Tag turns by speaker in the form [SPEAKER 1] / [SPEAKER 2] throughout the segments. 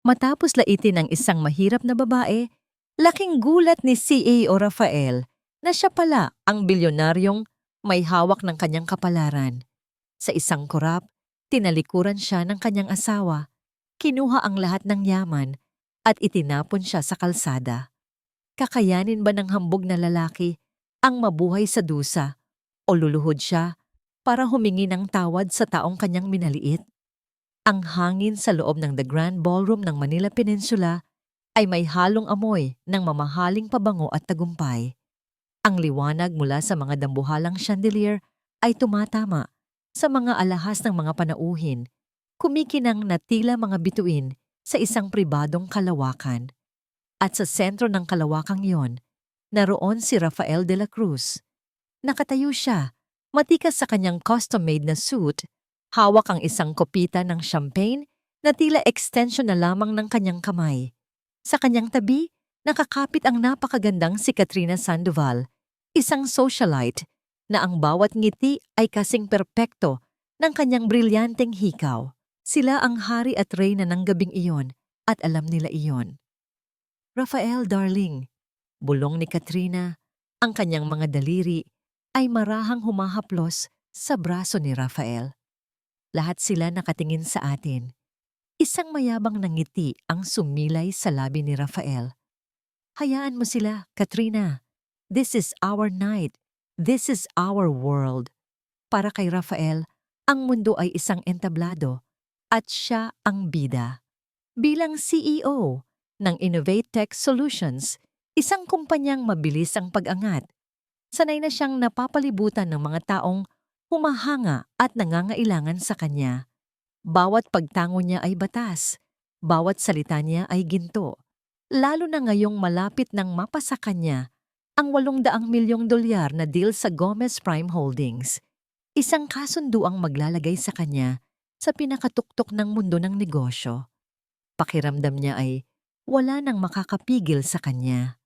[SPEAKER 1] Matapos laitin ang isang mahirap na babae, laking gulat ni CEO Rafael na siya pala ang bilyonaryong may hawak ng kanyang kapalaran. Sa isang korap, tinalikuran siya ng kanyang asawa, kinuha ang lahat ng yaman at itinapon siya sa kalsada. Kakayanin ba ng hambog na lalaki ang mabuhay sa dusa o luluhod siya para humingi ng tawad sa taong kanyang minaliit? Ang hangin sa loob ng The Grand Ballroom ng Manila Peninsula ay may halong amoy ng mamahaling pabango at tagumpay. Ang liwanag mula sa mga dambuhalang chandelier ay tumatama sa mga alahas ng mga panauhin, kumikinang na tila mga bituin sa isang pribadong kalawakan. At sa sentro ng kalawakang iyon, naroon si Rafael de la Cruz. Nakatayo siya, matikas sa kanyang custom-made na suit, hawak ang isang kopita ng champagne na tila extension na lamang ng kanyang kamay. Sa kanyang tabi, nakakapit ang napakagandang si Katrina Sandoval, isang socialite na ang bawat ngiti ay kasing perpekto ng kanyang brilyanteng hikaw. Sila ang hari at reyna ng gabing iyon at alam nila iyon. Rafael, darling, bulong ni Katrina, ang kanyang mga daliri ay marahang humahaplos sa braso ni Rafael. Lahat sila nakatingin sa atin. Isang mayabang na ngiti ang sumilay sa labi ni Rafael. Hayaan mo sila, Katrina. This is our night. This is our world. Para kay Rafael, ang mundo ay isang entablado at siya ang bida. Bilang CEO ng Innovate Tech Solutions, isang kumpanyang mabilis ang pag-angat, sanay na siyang napapalibutan ng mga taong humahanga at nangangailangan sa kanya. Bawat pagtango niya ay batas, bawat salita niya ay ginto. Lalo na ngayong malapit ng mapasa kanya ang $800 milyong na deal sa Gomez Prime Holdings. Isang kasunduang maglalagay sa kanya sa pinakatuktok ng mundo ng negosyo. Pakiramdam niya ay wala nang makakapigil sa kanya.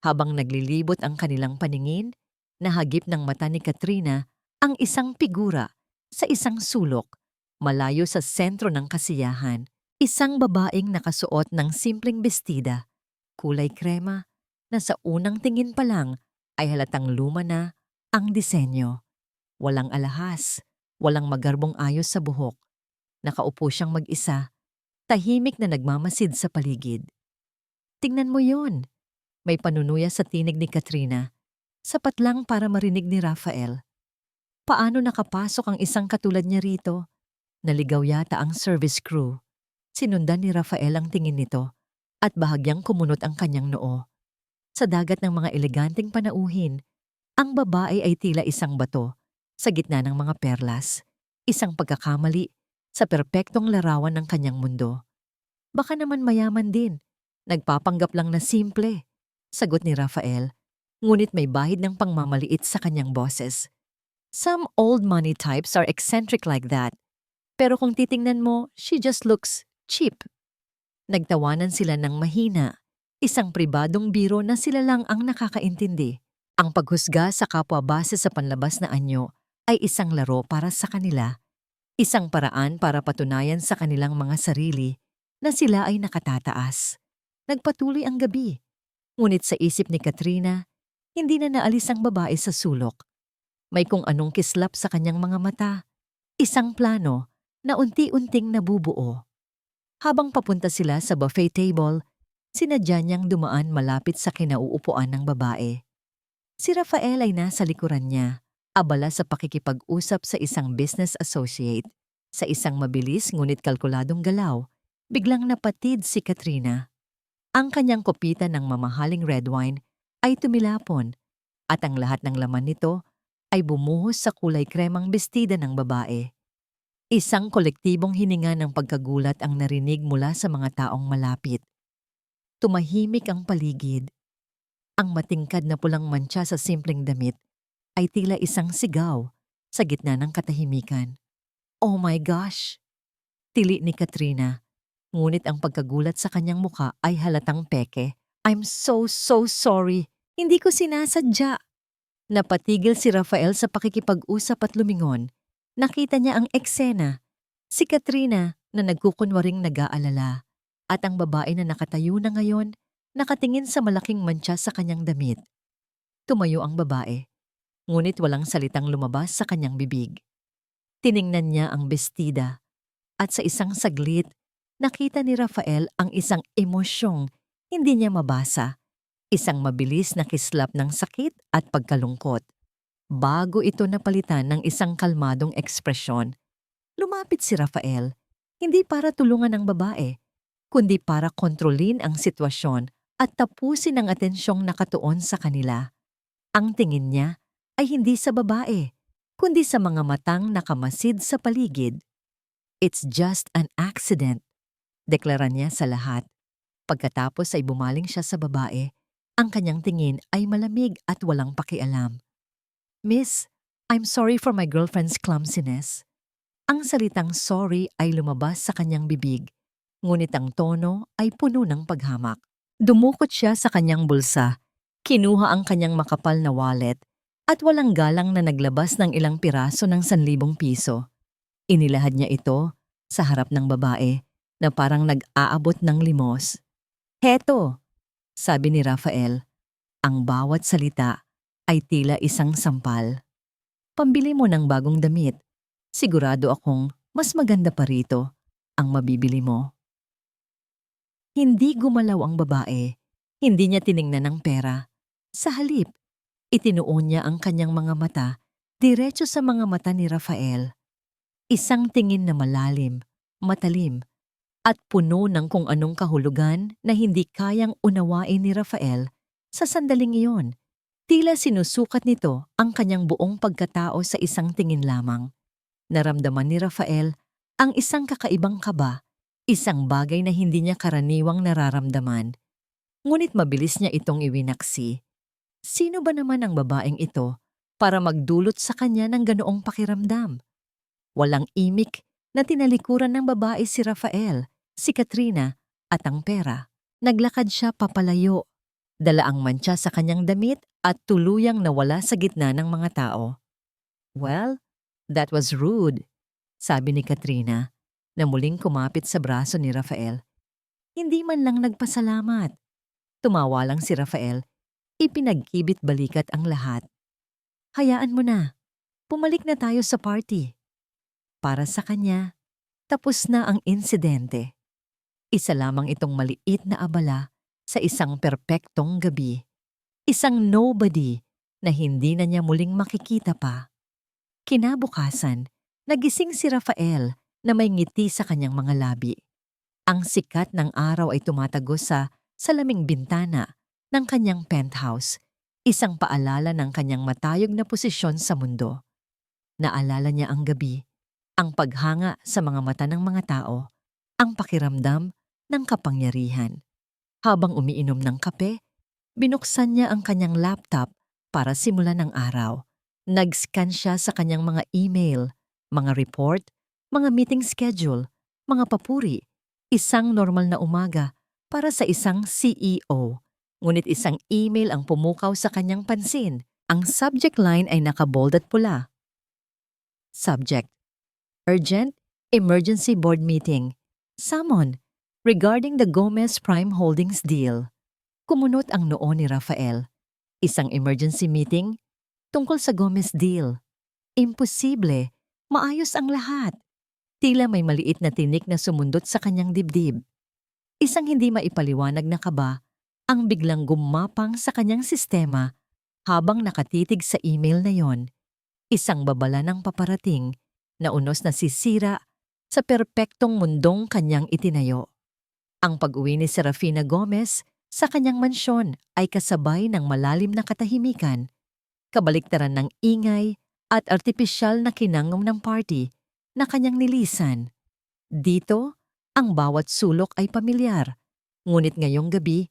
[SPEAKER 1] Habang naglilibot ang kanilang paningin, nahagip ng mata ni Katrina ang isang figura sa isang sulok, malayo sa sentro ng kasiyahan. Isang babaeng nakasuot ng simpleng bestida, kulay krema, na sa unang tingin pa lang ay halatang luma na ang disenyo. Walang alahas, walang magarbong ayos sa buhok. Nakaupo siyang mag-isa, tahimik na nagmamasid sa paligid. Tingnan mo yon. May panunuya sa tinig ni Katrina. Sapat lang para marinig ni Rafael. Paano nakapasok ang isang katulad niya rito? Naligaw yata ang service crew. Sinundan ni Rafael ang tingin nito at bahagyang kumunot ang kanyang noo. Sa dagat ng mga eleganteng panauhin, ang babae ay tila isang bato sa gitna ng mga perlas. Isang pagkakamali sa perpektong larawan ng kanyang mundo. Baka naman mayaman din. Nagpapanggap lang na simple, sagot ni Rafael, ngunit may bahid ng pangmamaliit sa kanyang boses. Some old money types are eccentric like that. Pero kung titingnan mo, she just looks cheap. Nagtawanan sila ng mahina, isang pribadong biro na sila lang ang nakakaintindi. Ang paghusga sa kapwa base sa panlabas na anyo ay isang laro para sa kanila, isang paraan para patunayan sa kanilang mga sarili na sila ay nakatataas. Nagpatuloy ang gabi, ngunit sa isip ni Katrina, hindi na naalis ang babae sa sulok. May kung anong kislap sa kanyang mga mata, isang plano na unti-unting nabubuo. Habang papunta sila sa buffet table, sinadya niyang dumaan malapit sa kinauupuan ng babae. Si Rafael ay nasa likuran niya, abala sa pakikipag-usap sa isang business associate. Sa isang mabilis ngunit kalkuladong galaw, biglang napatid si Katrina. Ang kanyang kopita ng mamahaling red wine ay tumilapon at ang lahat ng laman nito ay bumuhos sa kulay kremang bestida ng babae. Isang kolektibong hininga ng pagkagulat ang narinig mula sa mga taong malapit. Tumahimik ang paligid. Ang matingkad na pulang mantsa sa simpleng damit ay tila isang sigaw sa gitna ng katahimikan. Oh my gosh! Tili ni Katrina. Ngunit ang pagkagulat sa kanyang muka ay halatang peke. I'm so sorry. Hindi ko sinasadya. Napatigil si Rafael sa pakikipag-usap at lumingon. Nakita niya ang eksena. Si Katrina na nagkukunwaring nag-aalala. At ang babae na nakatayo na ngayon, nakatingin sa malaking mantsa sa kanyang damit. Tumayo ang babae, ngunit walang salitang lumabas sa kanyang bibig. Tiningnan niya ang bestida, at sa isang saglit, nakita ni Rafael ang isang emosyong hindi niya mabasa, isang mabilis na kislap ng sakit at pagkalungkot. Bago ito napalitan ng isang kalmadong ekspresyon, lumapit si Rafael, hindi para tulungan ang babae, kundi para kontrolin ang sitwasyon at tapusin ang atensyong nakatuon sa kanila. Ang tingin niya ay hindi sa babae, kundi sa mga matang nakamasid sa paligid. "It's just an accident," deklara niya sa lahat. Pagkatapos ay bumaling siya sa babae, ang kanyang tingin ay malamig at walang pakialam. "Miss, I'm sorry for my girlfriend's clumsiness." Ang salitang sorry ay lumabas sa kanyang bibig, ngunit ang tono ay puno ng paghamak. Dumukot siya sa kanyang bulsa, kinuha ang kanyang makapal na wallet, at walang galang na naglabas ng ilang piraso ng 1,000 piso. Inilahad niya ito sa harap ng babae na parang nag-aabot ng limos. "Heto," sabi ni Rafael. Ang bawat salita ay tila isang sampal. "Pambili mo ng bagong damit. Sigurado akong mas maganda pa rito ang mabibili mo." Hindi gumalaw ang babae. Hindi niya tiningnan ang pera. Sa halip, itinuon niya ang kanyang mga mata diretso sa mga mata ni Rafael. Isang tingin na malalim, matalim, at puno ng kung anong kahulugan na hindi kayang unawain ni Rafael sa sandaling iyon. Tila sinusukat nito ang kanyang buong pagkatao sa isang tingin lamang. Naramdaman ni Rafael ang isang kakaibang kaba, isang bagay na hindi niya karaniwang nararamdaman. Ngunit mabilis niya itong iwinaksi. Sino ba naman ang babaeng ito para magdulot sa kanya ng ganoong pakiramdam? Walang imik na tinalikuran ng babae si Rafael, si Katrina, at ang pera. Naglakad siya papalayo. Dala ang mantsa sa kanyang damit at tuluyang nawala sa gitna ng mga tao. "Well, that was rude," sabi ni Katrina, na muling kumapit sa braso ni Rafael. Hindi man lang nagpasalamat. Tumawa lang si Rafael, ipinagkibit balikat ang lahat. "Hayaan mo na, pumalik na tayo sa party." Para sa kanya, tapos na ang insidente. Isa lamang itong maliit na abala sa isang perpektong gabi. Isang nobody na hindi na niya muling makikita pa. Kinabukasan, nagising si Rafael na may ngiti sa kanyang mga labi. Ang sikat ng araw ay tumatagos sa salaming bintana ng kanyang penthouse, isang paalala ng kanyang matayog na posisyon sa mundo. Naalala niya ang gabi, ang paghanga sa mga mata ng mga tao, ang pakiramdam ng kapangyarihan. Habang umiinom ng kape, binuksan niya ang kanyang laptop para simulan ang araw. Nag-scan siya sa kanyang mga email, mga report, mga meeting schedule, mga papuri. Isang normal na umaga para sa isang CEO. Ngunit isang email ang pumukaw sa kanyang pansin. Ang subject line ay nakabold at pula. Subject: Urgent Emergency Board Meeting. Summon regarding the Gomez Prime Holdings deal. Kumunot ang noo ni Rafael. Isang emergency meeting tungkol sa Gomez deal. Imposible. Maayos ang lahat. Tila may maliit na tinik na sumundot sa kanyang dibdib. Isang hindi maipaliwanag na kaba ang biglang gumapang sa kanyang sistema habang nakatitig sa email na yon. Isang babala ng paparating na unos na sisira sa perpektong mundong kanyang itinayo. Ang pag-uwi ni Serafina Gomez sa kanyang mansyon ay kasabay ng malalim na katahimikan, kabaliktaran ng ingay at artipisyal na kinangom ng party na kanyang nilisan. Dito, ang bawat sulok ay pamilyar, ngunit ngayong gabi,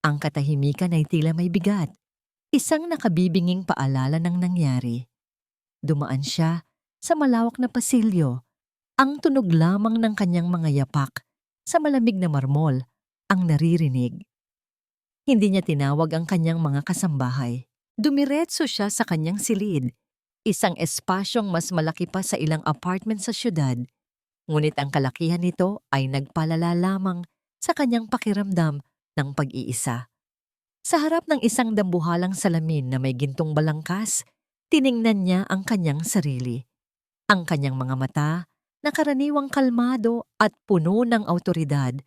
[SPEAKER 1] ang katahimikan ay tila may bigat, isang nakabibinging paalala ng nangyari. Dumaan siya sa malawak na pasilyo, ang tunog lamang ng kanyang mga yapak sa malamig na marmol ang naririnig. Hindi niya tinawag ang kanyang mga kasambahay. Dumiretso siya sa kanyang silid, isang espasyong mas malaki pa sa ilang apartment sa syudad. Ngunit ang kalakihan nito ay nagpalala lamang sa kanyang pakiramdam ng pag-iisa. Sa harap ng isang dambuhalang salamin na may gintong balangkas, tiningnan niya ang kanyang sarili. Ang kanyang mga mata, na karaniwang kalmado at puno ng awtoridad,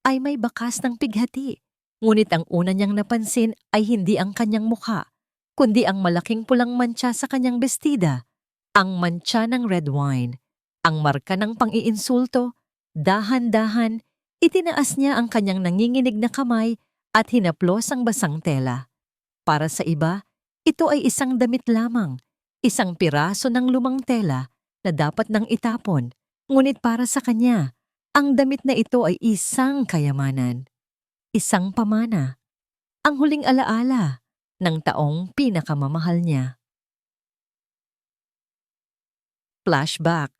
[SPEAKER 1] ay may bakas ng pighati. Ngunit ang una niyang napansin ay hindi ang kanyang mukha, kundi ang malaking pulang mantsa sa kanyang bestida, ang mantsa ng red wine, ang marka ng pang-iinsulto. Dahan-dahan, itinaas niya ang kanyang nanginginig na kamay at hinaplos ang basang tela. Para sa iba, ito ay isang damit lamang, isang piraso ng lumang tela na dapat nang itapon. Ngunit para sa kanya, ang damit na ito ay isang kayamanan, isang pamana, ang huling alaala ng taong pinakamamahal niya. Flashback.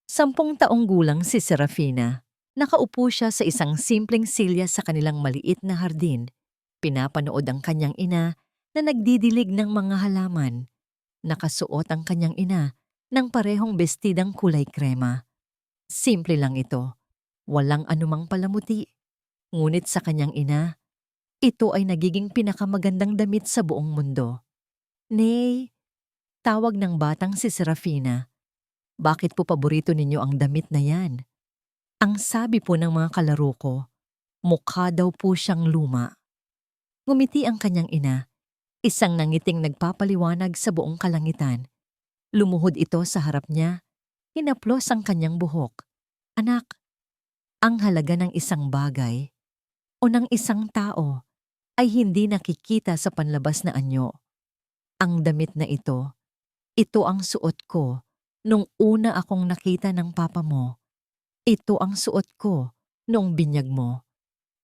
[SPEAKER 1] 10 taong gulang si Serafina. Nakaupo siya sa isang simpleng silya sa kanilang maliit na hardin. Pinapanood ang kanyang ina na nagdidilig ng mga halaman. Nakasuot ang kanyang ina ng parehong bestidang kulay krema. Simple lang ito. Walang anumang palamuti. Ngunit sa kanyang ina, ito ay nagiging pinakamagandang damit sa buong mundo. Nay, tawag ng batang si Serafina. Bakit po paborito ninyo ang damit na yan? Ang sabi po ng mga kalaro ko, mukha daw po siyang luma. Ngumiti ang kanyang ina, isang nangiting nagpapaliwanag sa buong kalangitan. Lumuhod ito sa harap niya, hinaplos ang kanyang buhok. Anak, ang halaga ng isang bagay o ng isang tao ay hindi nakikita sa panlabas na anyo. Ang damit na ito ang suot ko nung una akong nakita ng papa mo. Ito ang suot ko noong binyag mo.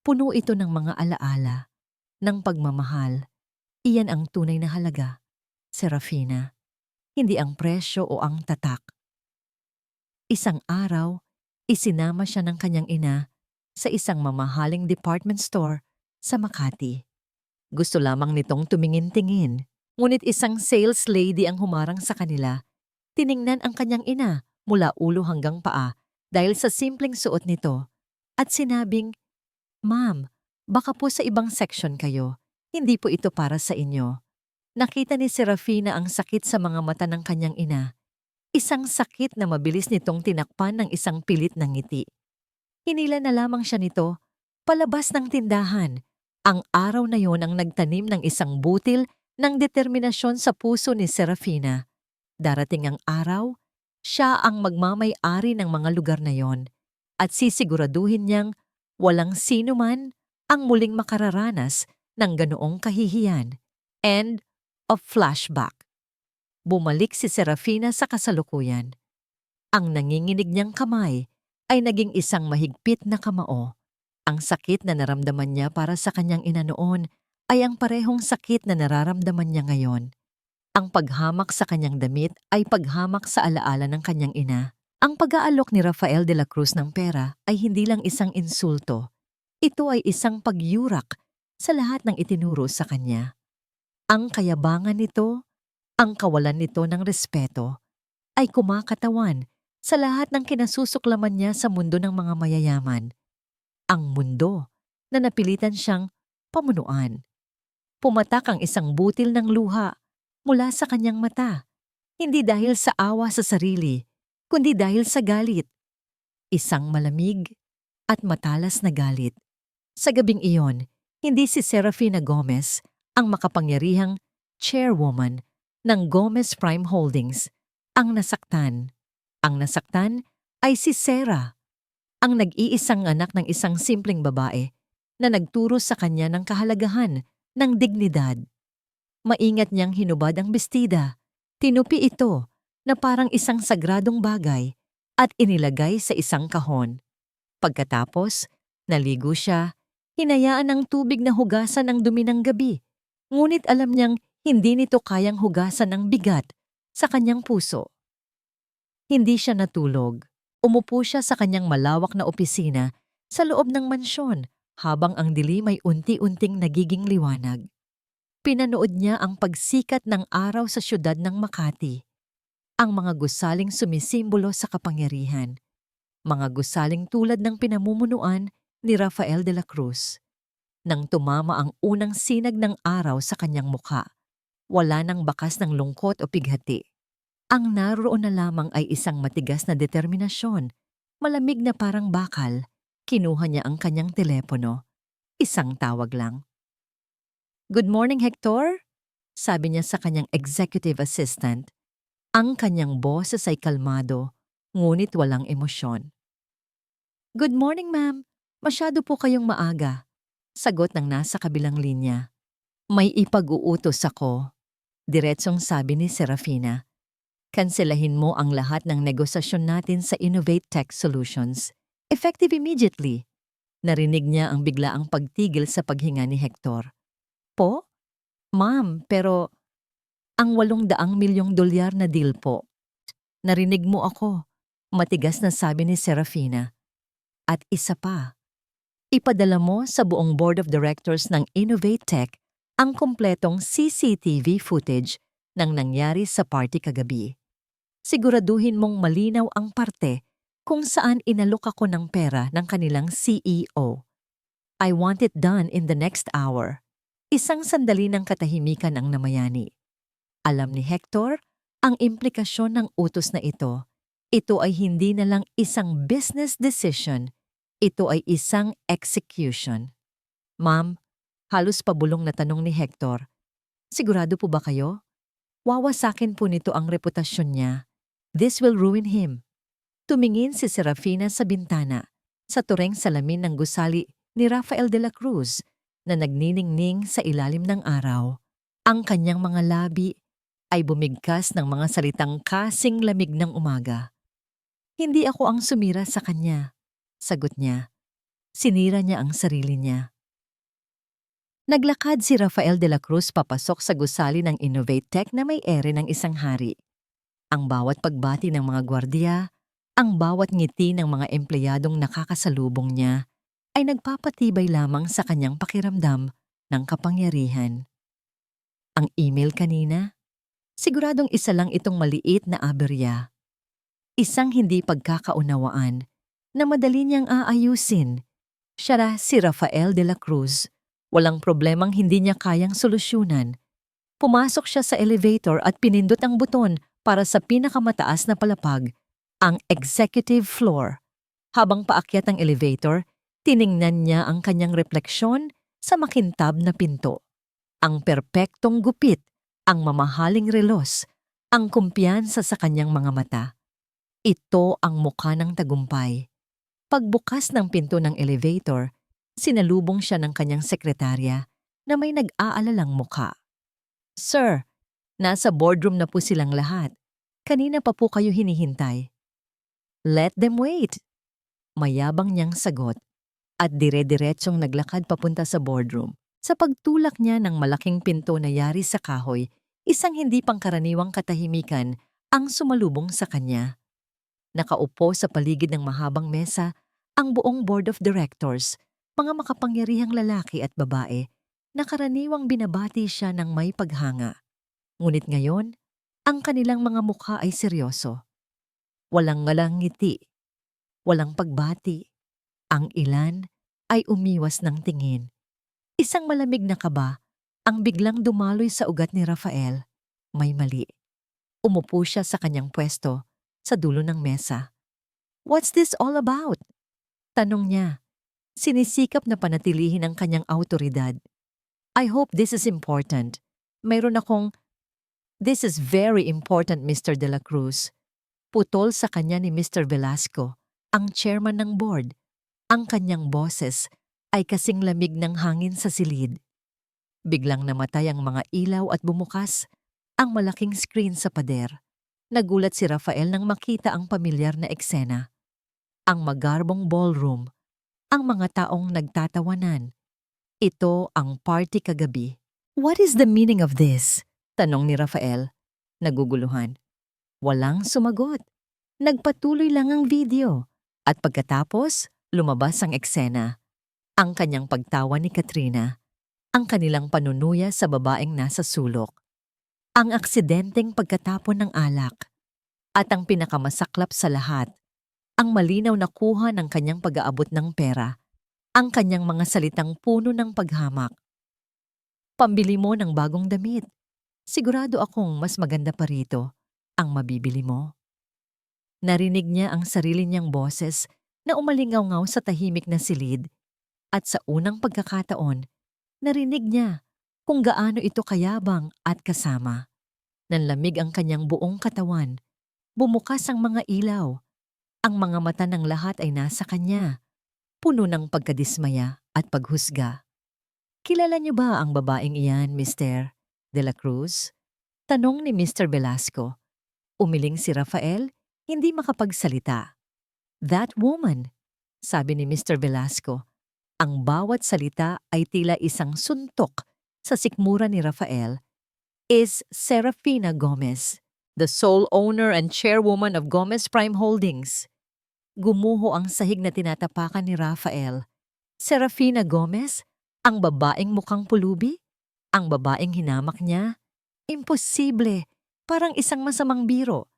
[SPEAKER 1] Puno ito ng mga alaala, ng pagmamahal. Iyan ang tunay na halaga, Serafina. Hindi ang presyo o ang tatak. Isang araw, isinama siya ng kanyang ina sa isang mamahaling department store sa Makati. Gusto lamang nitong tumingin-tingin, ngunit isang sales lady ang humarang sa kanila. Tiningnan ang kanyang ina mula ulo hanggang paa dahil sa simpleng suot nito at sinabing, "Ma'am, baka po sa ibang section kayo. Hindi po ito para sa inyo." Nakita ni Serafina ang sakit sa mga mata ng kanyang ina. Isang sakit na mabilis nitong tinakpan ng isang pilit na ngiti. Hinila na lamang siya nito, palabas ng tindahan. Ang araw na yon ang nagtanim ng isang butil ng determinasyon sa puso ni Serafina. Darating ang araw, siya ang magmamay-ari ng mga lugar na yon at sisiguraduhin niyang walang sino man ang muling makararanas ng ganoong kahihiyan. End of flashback. Bumalik si Serafina sa kasalukuyan. Ang nanginginig niyang kamay ay naging isang mahigpit na kamao. Ang sakit na naramdaman niya para sa kanyang ina noon ay ang parehong sakit na nararamdaman niya ngayon. Ang paghamak sa kanyang damit ay paghamak sa alaala ng kanyang ina. Ang pag-aalok ni Rafael de la Cruz ng pera ay hindi lang isang insulto. Ito ay isang pagyurak sa lahat ng itinuro sa kanya. Ang kayabangan nito, ang kawalan nito ng respeto, ay kumakatawan sa lahat ng kinasusuklaman niya sa mundo ng mga mayayaman. Ang mundo na napilitan siyang pamunuan. Pumatak ang isang butil ng luha mula sa kanyang mata, hindi dahil sa awa sa sarili, kundi dahil sa galit. Isang malamig at matalas na galit. Sa gabing iyon, hindi si Serafina Gomez ang makapangyarihang chairwoman ng Gomez Prime Holdings ang nasaktan. Ang nasaktan ay si Sera, ang nag-iisang anak ng isang simpleng babae na nagturo sa kanya ng kahalagahan ng dignidad. Maingat niyang hinubad ang bestida, tinupi ito na parang isang sagradong bagay at inilagay sa isang kahon. Pagkatapos, naligo siya, hinayaan ng tubig na hugasan ang dumi ng gabi. Ngunit alam niyang hindi nito kayang hugasan ang bigat sa kanyang puso. Hindi siya natulog. Umupo siya sa kanyang malawak na opisina sa loob ng mansyon habang ang dilim ay unti-unting nagiging liwanag. Pinanood niya ang pagsikat ng araw sa syudad ng Makati. Ang mga gusaling sumisimbolo sa kapangyarihan. Mga gusaling tulad ng pinamumunuan ni Rafael de la Cruz. Nang tumama ang unang sinag ng araw sa kanyang mukha, wala nang bakas ng lungkot o pighati. Ang naroon na lamang ay isang matigas na determinasyon. Malamig na parang bakal, kinuha niya ang kanyang telepono. Isang tawag lang. "Good morning, Hector," sabi niya sa kanyang executive assistant. Ang kanyang boses ay kalmado, ngunit walang emosyon. "Good morning, ma'am. Masyado po kayong maaga," sagot ng nasa kabilang linya. "May ipag-uutos ako," diretsong sabi ni Serafina. "Kanselahin mo ang lahat ng negosasyon natin sa Innovate Tech Solutions. Effective immediately." Narinig niya ang biglaang pagtigil sa paghinga ni Hector. "Po? Ma'am, pero ang 800 milyong dolyar na deal po." "Narinig mo ako," matigas na sabi ni Serafina. "At isa pa, ipadala mo sa buong board of directors ng Innovate Tech ang kumpletong CCTV footage ng nangyari sa party kagabi. Siguraduhin mong malinaw ang parte kung saan inalok ako ng pera ng kanilang CEO. I want it done in the next hour." Isang sandali ng katahimikan ang namayani. Alam ni Hector ang implikasyon ng utos na ito. Ito ay hindi na lang isang business decision. Ito ay isang execution. "Ma'am," halos pabulong na tanong ni Hector, "sigurado po ba kayo? Wawasakin po nito ang reputasyon niya. This will ruin him." Tumingin si Serafina sa bintana, sa tureng salamin ng gusali ni Rafael de la Cruz na nagniningning sa ilalim ng araw. Ang kanyang mga labi ay bumigkas ng mga salitang kasing lamig ng umaga. "Hindi ako ang sumira sa kanya," sagot niya. Sinira niya ang sarili niya. Naglakad si Rafael de la Cruz papasok sa gusali ng Innovate Tech na may ere ng isang hari. Ang bawat pagbati ng mga gwardiya, ang bawat ngiti ng mga empleyadong nakakasalubong niya ay nagpapatibay lamang sa kanyang pakiramdam ng kapangyarihan. Ang email kanina, siguradong isa lang itong maliit na aberya. Isang hindi pagkakaunawaan na madali niyang aayusin. Siya si Rafael de la Cruz. Walang problemang hindi niya kayang solusyonan. Pumasok siya sa elevator at pinindot ang buton para sa pinakamataas na palapag, ang executive floor. Habang paakyat ang elevator, tiningnan niya ang kanyang refleksyon sa makintab na pinto. Ang perpektong gupit, ang mamahaling relos, ang kumpiyansa sa kanyang mga mata. Ito ang mukha ng tagumpay. Pagbukas ng pinto ng elevator, sinalubong siya ng kanyang sekretarya na may nag-aalalang mukha. "Sir, nasa boardroom na po silang lahat. Kanina pa po kayo hinihintay." "Let them wait," mayabang niyang sagot, at dire-diretsong naglakad papunta sa boardroom. Sa pagtulak niya ng malaking pinto na yari sa kahoy, isang hindi pangkaraniwang katahimikan ang sumalubong sa kanya. Nakaupo sa paligid ng mahabang mesa ang buong board of directors, mga makapangyarihang lalaki at babae, na karaniwang binabati siya ng may paghanga. Ngunit ngayon, ang kanilang mga mukha ay seryoso. Walang ngalang ngiti, walang pagbati. Ang ilan ay umiwas ng tingin. Isang malamig na kaba ang biglang dumaloy sa ugat ni Rafael. May mali. Umupo siya sa kanyang pwesto sa dulo ng mesa. "What's this all about?" tanong niya. Sinisikap na panatilihin ang kanyang awtoridad. "I hope this is important. Mayroon akong..." "This is very important, Mr. De La Cruz." Putol sa kanya ni Mr. Velasco, ang chairman ng board. Ang kanyang boses ay kasing lamig ng hangin sa silid. Biglang namatay ang mga ilaw at bumukas ang malaking screen sa pader. Nagulat si Rafael nang makita ang pamilyar na eksena. Ang magarbong ballroom, ang mga taong nagtatawanan. Ito ang party kagabi. "What is the meaning of this?" tanong ni Rafael. Naguguluhan. Walang sumagot. Nagpatuloy lang ang video. At pagkatapos, lumabas ang eksena. Ang kanyang pagtawa ni Katrina. Ang kanilang panunuya sa babaeng nasa sulok. Ang aksidenteng pagkatapon ng alak. At ang pinakamasaklap sa lahat, ang malinaw na kuha ng kanyang pag-aabot ng pera. ang kanyang mga salitang puno ng paghamak. Pambili mo ng bagong damit. Sigurado akong mas maganda pa rito ang mabibili mo. Narinig niya ang sarili niyang boses na umalingaw-ngaw sa tahimik na silid at sa unang pagkakataon, narinig niya kung gaano ito kayabang at kasama. Nanlamig ang kanyang buong katawan. Bumukas ang mga ilaw. Ang mga mata ng lahat ay nasa kanya, puno ng pagkadismaya at paghusga. Kilala niyo ba ang babaeng iyan, Mr. De la Cruz? Tanong ni Mr. Velasco. Umiling si Rafael, hindi makapagsalita. That woman, sabi ni Mr. Velasco. Ang bawat salita ay tila isang suntok sa sikmura ni Rafael, is Serafina Gomez, the sole owner and chairwoman of Gomez Prime Holdings. Gumuho ang sahig na tinatapakan ni Rafael. Serafina Gomez? Ang babaeng mukhang pulubi? Ang babaeng hinamak niya? Imposible! Parang isang masamang biro.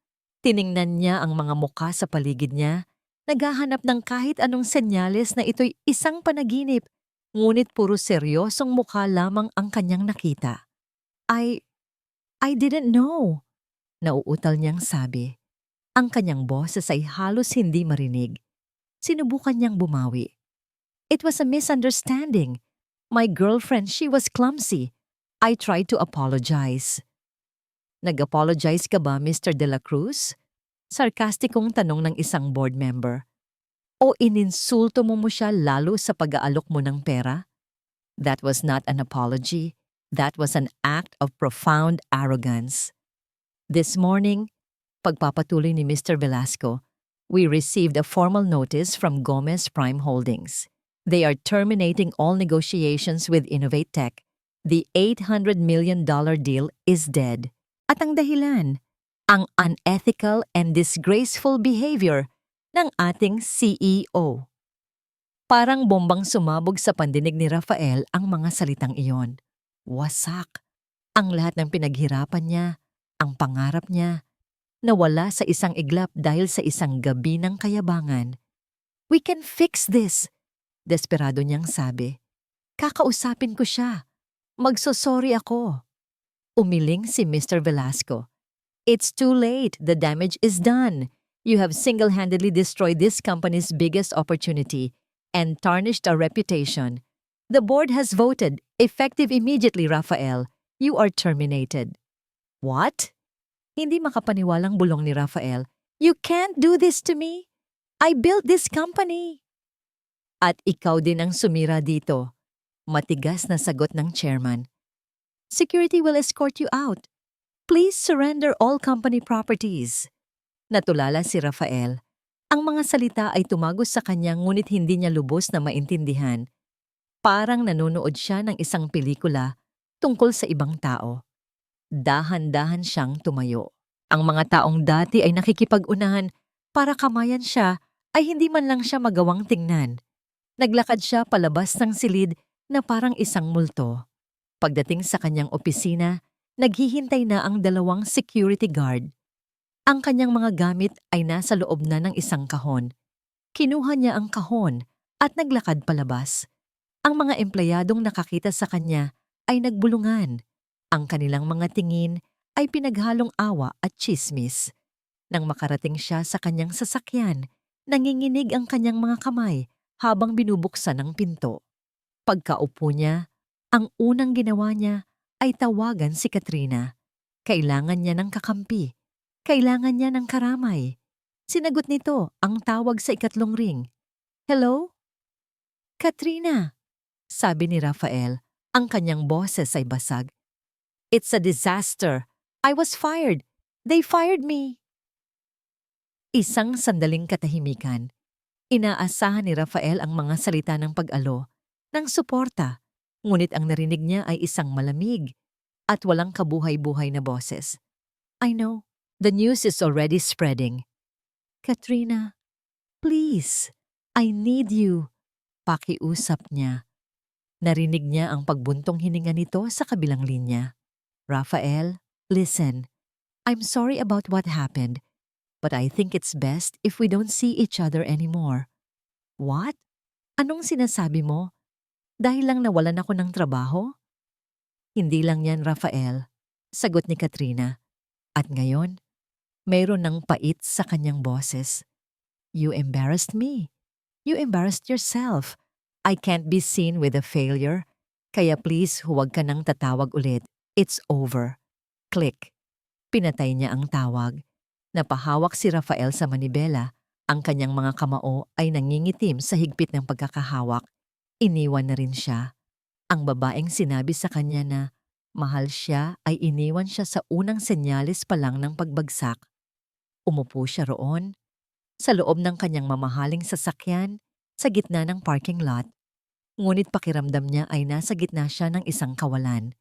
[SPEAKER 1] Tiningnan niya ang mga mukha sa paligid niya, naghahanap ng kahit anong senyales na ito'y isang panaginip, ngunit puro seryosong mukha lamang ang kanyang nakita. I didn't know, nauutal niyang sabi. Ang kanyang boses ay halos hindi marinig. Sinubukan niyang bumawi. It was a misunderstanding. My girlfriend, she was clumsy. I tried to apologize. Nag-apologize ka ba, Mr. De La Cruz? Sarkastikong tanong ng isang board member. O ininsulto mo siya lalo sa pag-aalok mo ng pera? That was not an apology. That was an act of profound arrogance. This morning, pagpapatuloy ni Mr. Velasco, we received a formal notice from Gomez Prime Holdings. They are terminating all negotiations with Innovate Tech. The $800 million deal is dead. At ang dahilan, ang unethical and disgraceful behavior ng ating CEO. Parang bombang sumabog sa pandinig ni Rafael ang mga salitang iyon. Wasak. Ang lahat ng pinaghirapan niya, ang pangarap niya, nawala sa isang iglap dahil sa isang gabi ng kayabangan. We can fix this, desperado niyang sabi. Kakausapin ko siya. Magsosorry ako. Umiling si Mr. Velasco. It's too late. The damage is done. You have single-handedly destroyed this company's biggest opportunity and tarnished our reputation. The board has voted, effective immediately, Rafael. You are terminated. What? Hindi makapaniwalang bulong ni Rafael. You can't do this to me. I built this company. At ikaw din ang sumira dito. Matigas na sagot ng chairman. Security will escort you out. Please surrender all company properties. Natulala si Rafael. Ang mga salita ay tumagos sa kanya ngunit hindi niya lubos na maintindihan. Parang nanonood siya ng isang pelikula tungkol sa ibang tao. Dahan-dahan siyang tumayo. Ang mga taong dati ay nakikipag-unahan para kamayan siya ay hindi man lang siya magawang tingnan. Naglakad siya palabas ng silid na parang isang multo. Pagdating sa kanyang opisina, naghihintay na ang 2 security guard. Ang kanyang mga gamit ay nasa loob na ng isang kahon. Kinuha niya ang kahon at naglakad palabas. Ang mga empleyadong nakakita sa kanya ay nagbulungan. Ang kanilang mga tingin ay pinaghalong awa at tsismis. Nang makarating siya sa kanyang sasakyan, nanginginig ang kanyang mga kamay habang binubuksan ang pinto. Pagkaupo niya, ang unang ginawa niya ay tawagan si Katrina. Kailangan niya ng kakampi. Kailangan niya ng karamay. Sinagot nito ang tawag sa 3 ring. Hello? Katrina, sabi ni Rafael, ang kanyang boses ay basag. It's a disaster. I was fired. They fired me. Isang sandaling katahimikan. Inaasahan ni Rafael ang mga salita ng pag-alo, ng suporta, ngunit ang narinig niya ay isang malamig at walang kabuhay-buhay na boses. I know, the news is already spreading. Katrina, please, I need you. Pakiusap niya. Narinig niya ang pagbuntong hininga nito sa kabilang linya. Rafael, listen. I'm sorry about what happened, but I think it's best if we don't see each other anymore. What? Anong sinasabi mo? Dahil lang nawalan ako ng trabaho? Hindi lang yan, Rafael. Sagot ni Katrina. At ngayon, mayroon ng pait sa kanyang boses. You embarrassed me. You embarrassed yourself. I can't be seen with a failure. Kaya please huwag ka nang tatawag ulit. It's over. Click. Pinatay niya ang tawag. Napahawak si Rafael sa manibela. Ang kanyang mga kamao ay nangingitim sa higpit ng pagkakahawak. Iniwan na rin siya. Ang babaeng sinabi sa kanya na mahal siya ay iniwan siya sa unang senyales pa lang ng pagbagsak. Umupo siya roon, sa loob ng kanyang mamahaling sasakyan, sa gitna ng parking lot. Ngunit pakiramdam niya ay nasa gitna siya ng isang kawalan.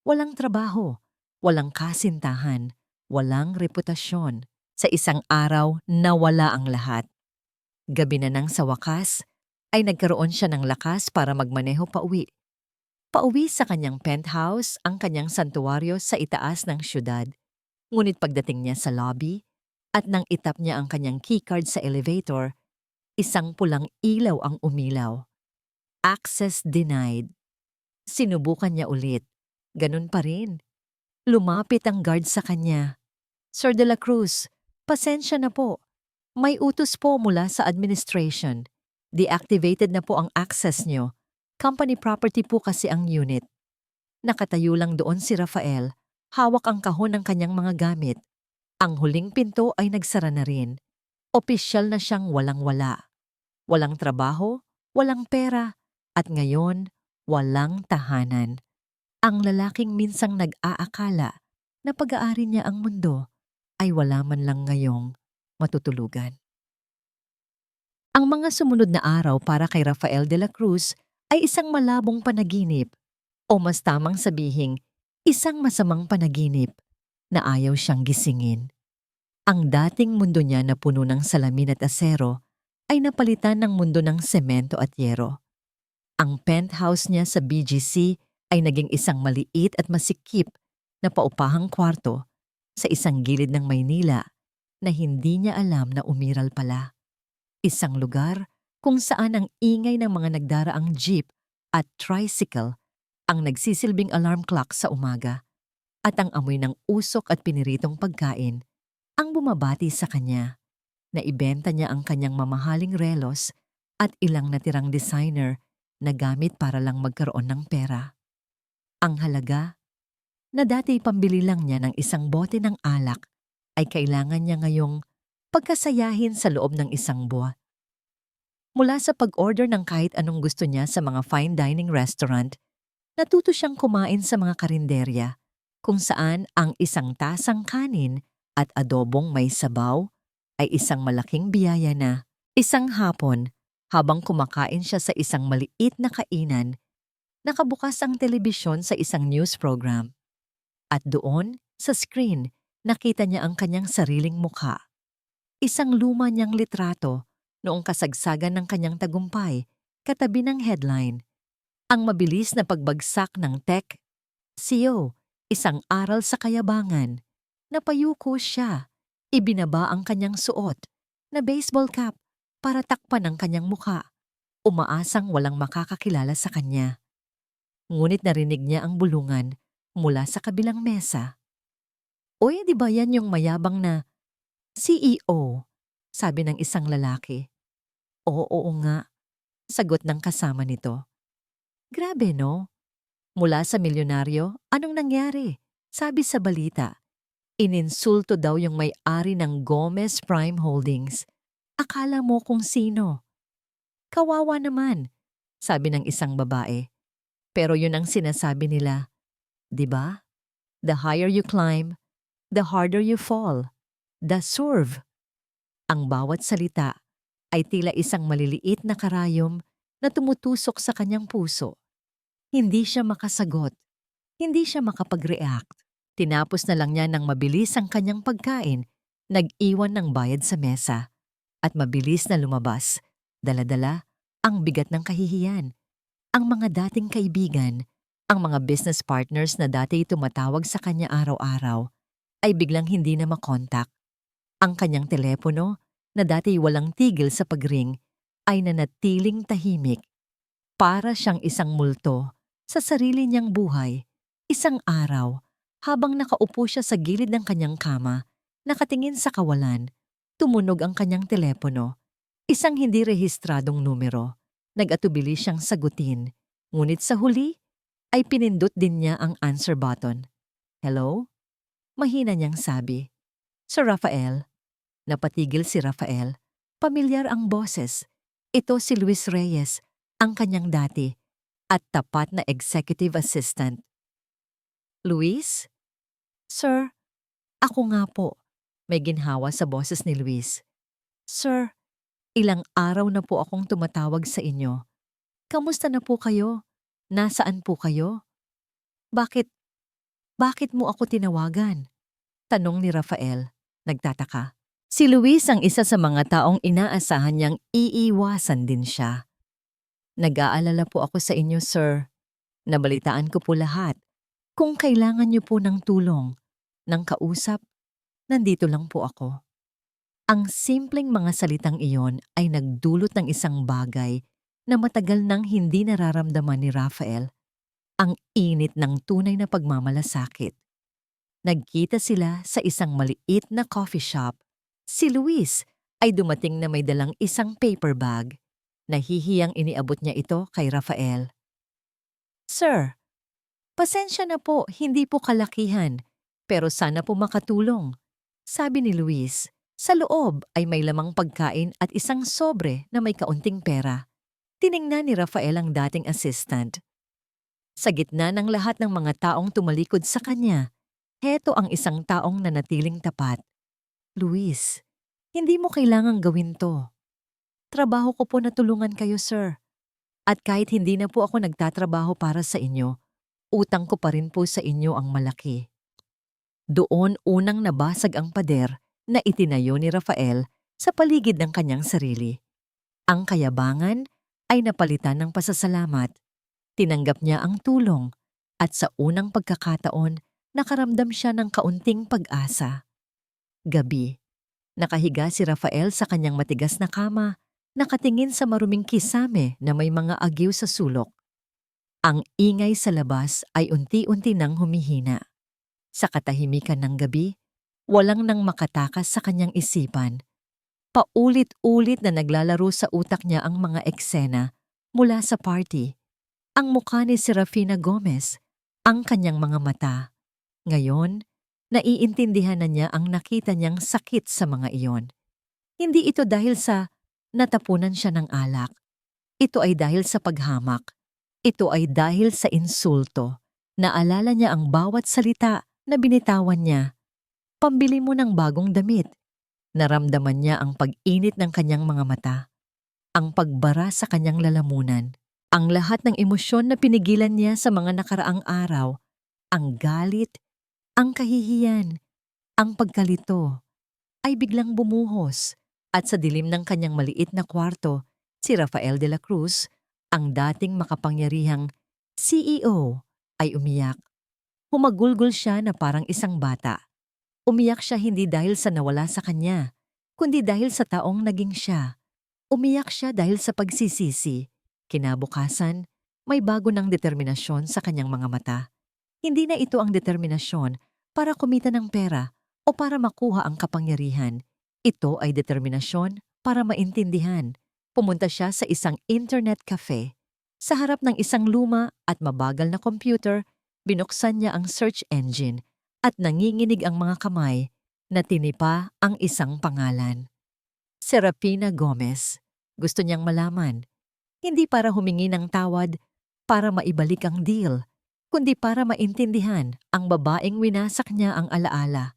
[SPEAKER 1] Walang trabaho, walang kasintahan, walang reputasyon. Sa isang araw, nawala ang lahat. Gabi na nang sa wakas, ay nagkaroon siya ng lakas para magmaneho pauwi. Pauwi sa kanyang penthouse, ang kanyang santuwaryo sa itaas ng syudad. Ngunit pagdating niya sa lobby, at nang itap niya ang kanyang keycard sa elevator, isang pulang ilaw ang umilaw. Access denied. Sinubukan niya ulit. Ganun pa rin. Lumapit ang guard sa kanya. Sir De La Cruz, pasensya na po. May utos po mula sa administration. Deactivated na po ang access niyo. Company property po kasi ang unit. Nakatayo lang doon si Rafael. Hawak ang kahon ng kanyang mga gamit. Ang huling pinto ay nagsara na rin. Opisyal na siyang walang-wala. Walang trabaho, walang pera, at ngayon, walang tahanan. Ang lalaking minsang nag-aakala na pag-aari niya ang mundo ay wala man lang ngayong matutulugan. Ang mga sumunod na araw para kay Rafael de la Cruz ay isang malabong panaginip o mas tamang sabihing isang masamang panaginip na ayaw siyang gisingin. Ang dating mundo niya na puno ng salamin at asero ay napalitan ng mundo ng semento at yero. Ang penthouse niya sa BGC ay naging isang maliit at masikip na paupahang kwarto sa isang gilid ng Maynila na hindi niya alam na umiral pala. Isang lugar kung saan ang ingay ng mga nagdaraang jeep at tricycle ang nagsisilbing alarm clock sa umaga at ang amoy ng usok at piniritong pagkain ang bumabati sa kanya na ibenta niya ang kanyang mamahaling relos at ilang natirang designer na gamit para lang magkaroon ng pera. Ang halaga na dati pambili lang niya ng isang bote ng alak ay kailangan niya ngayong pagkasayahin sa loob ng isang buwan. Mula sa pag-order ng kahit anong gusto niya sa mga fine dining restaurant, natuto siyang kumain sa mga karinderya kung saan ang isang tasang kanin at adobong may sabaw ay isang malaking biyaya na. Isang hapon, habang kumakain siya sa isang maliit na kainan, nakabukas ang telebisyon sa isang news program. At doon, sa screen, nakita niya ang kanyang sariling mukha. Isang luma niyang litrato noong kasagsagan ng kanyang tagumpay, katabi ng headline. Ang mabilis na pagbagsak ng tech CEO, isang aral sa kayabangan. Napayuko siya. Ibinaba ang kanyang suot na baseball cap para takpan ang kanyang mukha. Umaasang walang makakakilala sa kanya. Ngunit narinig niya ang bulungan mula sa kabilang mesa. Oy, di ba yan yung mayabang na CEO? Sabi ng isang lalaki. Oo nga, sagot ng kasama nito. Grabe no? Mula sa milyonaryo, anong nangyari? Sabi sa balita. Ininsulto daw yung may-ari ng Gomez Prime Holdings. Akala mo kung sino? Kawawa naman, sabi ng isang babae. Pero yun ang sinasabi nila. 'Di ba? The higher you climb, the harder you fall. The serve. Ang bawat salita ay tila isang maliliit na karayom na tumutusok sa kanyang puso. Hindi siya makasagot. Hindi siya makapag-react. Tinapos na lang niya ng mabilis ang kanyang pagkain, nag-iwan ng bayad sa mesa, at mabilis na lumabas, dala-dala ang bigat ng kahihiyan. Ang mga dating kaibigan, ang mga business partners na dati tumatawag sa kanya araw-araw, ay biglang hindi na makontak. Ang kanyang telepono, na dati walang tigil sa pagring, ay nanatiling tahimik. Para siyang isang multo sa sarili niyang buhay. Isang araw, habang nakaupo siya sa gilid ng kanyang kama, nakatingin sa kawalan, tumunog ang kanyang telepono. Isang hindi rehistradong numero. Nag-atubili siyang sagutin. Ngunit sa huli, ay pinindot din niya ang answer button. Hello? Mahina niyang sabi. Sir Rafael. Napatigil si Rafael. Pamilyar ang boses. Ito si Luis Reyes, ang kanyang dati, at tapat na executive assistant. Luis? Sir, ako nga po. May ginhawa sa boses ni Luis. Sir, ilang araw na po akong tumatawag sa inyo. Kamusta na po kayo? Nasaan po kayo? Bakit mo ako tinawagan? Tanong ni Rafael, nagtataka. Si Luis ang isa sa mga taong inaasahan niyang iiwasan din siya. Nag-aalala po ako sa inyo, sir. Nabalitaan ko po lahat. Kung kailangan niyo po ng tulong, ng kausap, nandito lang po ako. Ang simpleng mga salitang iyon ay nagdulot ng isang bagay na matagal nang hindi nararamdaman ni Rafael. Ang init ng tunay na pagmamalasakit. Nagkita sila sa isang maliit na coffee shop. Si Luis ay dumating na may dalang isang paper bag. Nahihiyang iniabot niya ito kay Rafael. Sir, pasensya na po, hindi po kalakihan, pero sana po makatulong. Sabi ni Luis, sa loob ay may lamang pagkain at isang sobre na may kaunting pera. Tiningnan ni Rafael ang dating assistant. Sa gitna ng lahat ng mga taong tumalikod sa kanya, heto ang isang taong nanatiling tapat. Luis, hindi mo kailangang gawin to. Trabaho ko po na tulungan kayo, sir. At kahit hindi na po ako nagtatrabaho para sa inyo, utang ko pa rin po sa inyo ang malaki. Doon unang nabasag ang pader na itinayo ni Rafael sa paligid ng kanyang sarili. Ang kayabangan ay napalitan ng pasasalamat. Tinanggap niya ang tulong at sa unang pagkakataon, nakaramdam siya ng kaunting pag-asa. Gabi, nakahiga si Rafael sa kanyang matigas na kama, nakatingin sa maruming kisame na may mga agyo sa sulok. Ang ingay sa labas ay unti-unti nang humihina. Sa katahimikan ng gabi, walang nang makatakas sa kanyang isipan. Paulit-ulit na naglalaro sa utak niya ang mga eksena mula sa party. Ang mukha ni Serafina Gomez, ang kanyang mga mata. Ngayon, naiintindihan na niya ang nakita niyang sakit sa mga iyon. Hindi ito dahil sa natapunan siya ng alak. Ito ay dahil sa paghamak. Ito ay dahil sa insulto. Naalala niya ang bawat salita na binitawan niya. Pambili mo ng bagong damit. Naramdaman niya ang pag-init ng kanyang mga mata. Ang pagbara sa kanyang lalamunan. Ang lahat ng emosyon na pinigilan niya sa mga nakaraang araw. Ang galit, ang kahihiyan, ang pagkalito, ay biglang bumuhos. At sa dilim ng kanyang maliit na kwarto, si Rafael de la Cruz, ang dating makapangyarihang CEO, ay umiyak. Humagulgol siya na parang isang bata. Umiyak siya hindi dahil sa nawala sa kanya, kundi dahil sa taong naging siya. Umiyak siya dahil sa pagsisisi. Kinabukasan, may bago ng determinasyon sa kanyang mga mata. Hindi na ito ang determinasyon para kumita ng pera o para makuha ang kapangyarihan. Ito ay determinasyon para maintindihan. Pumunta siya sa isang internet cafe. Sa harap ng isang luma at mabagal na computer, binuksan niya ang search engine at nanginginig ang mga kamay na tinipa ang isang pangalan. Serafina Gomez. Gusto niyang malaman. Hindi para humingi ng tawad, para maibalik ang deal, kundi para maintindihan ang babaeng winasak niya ang alaala.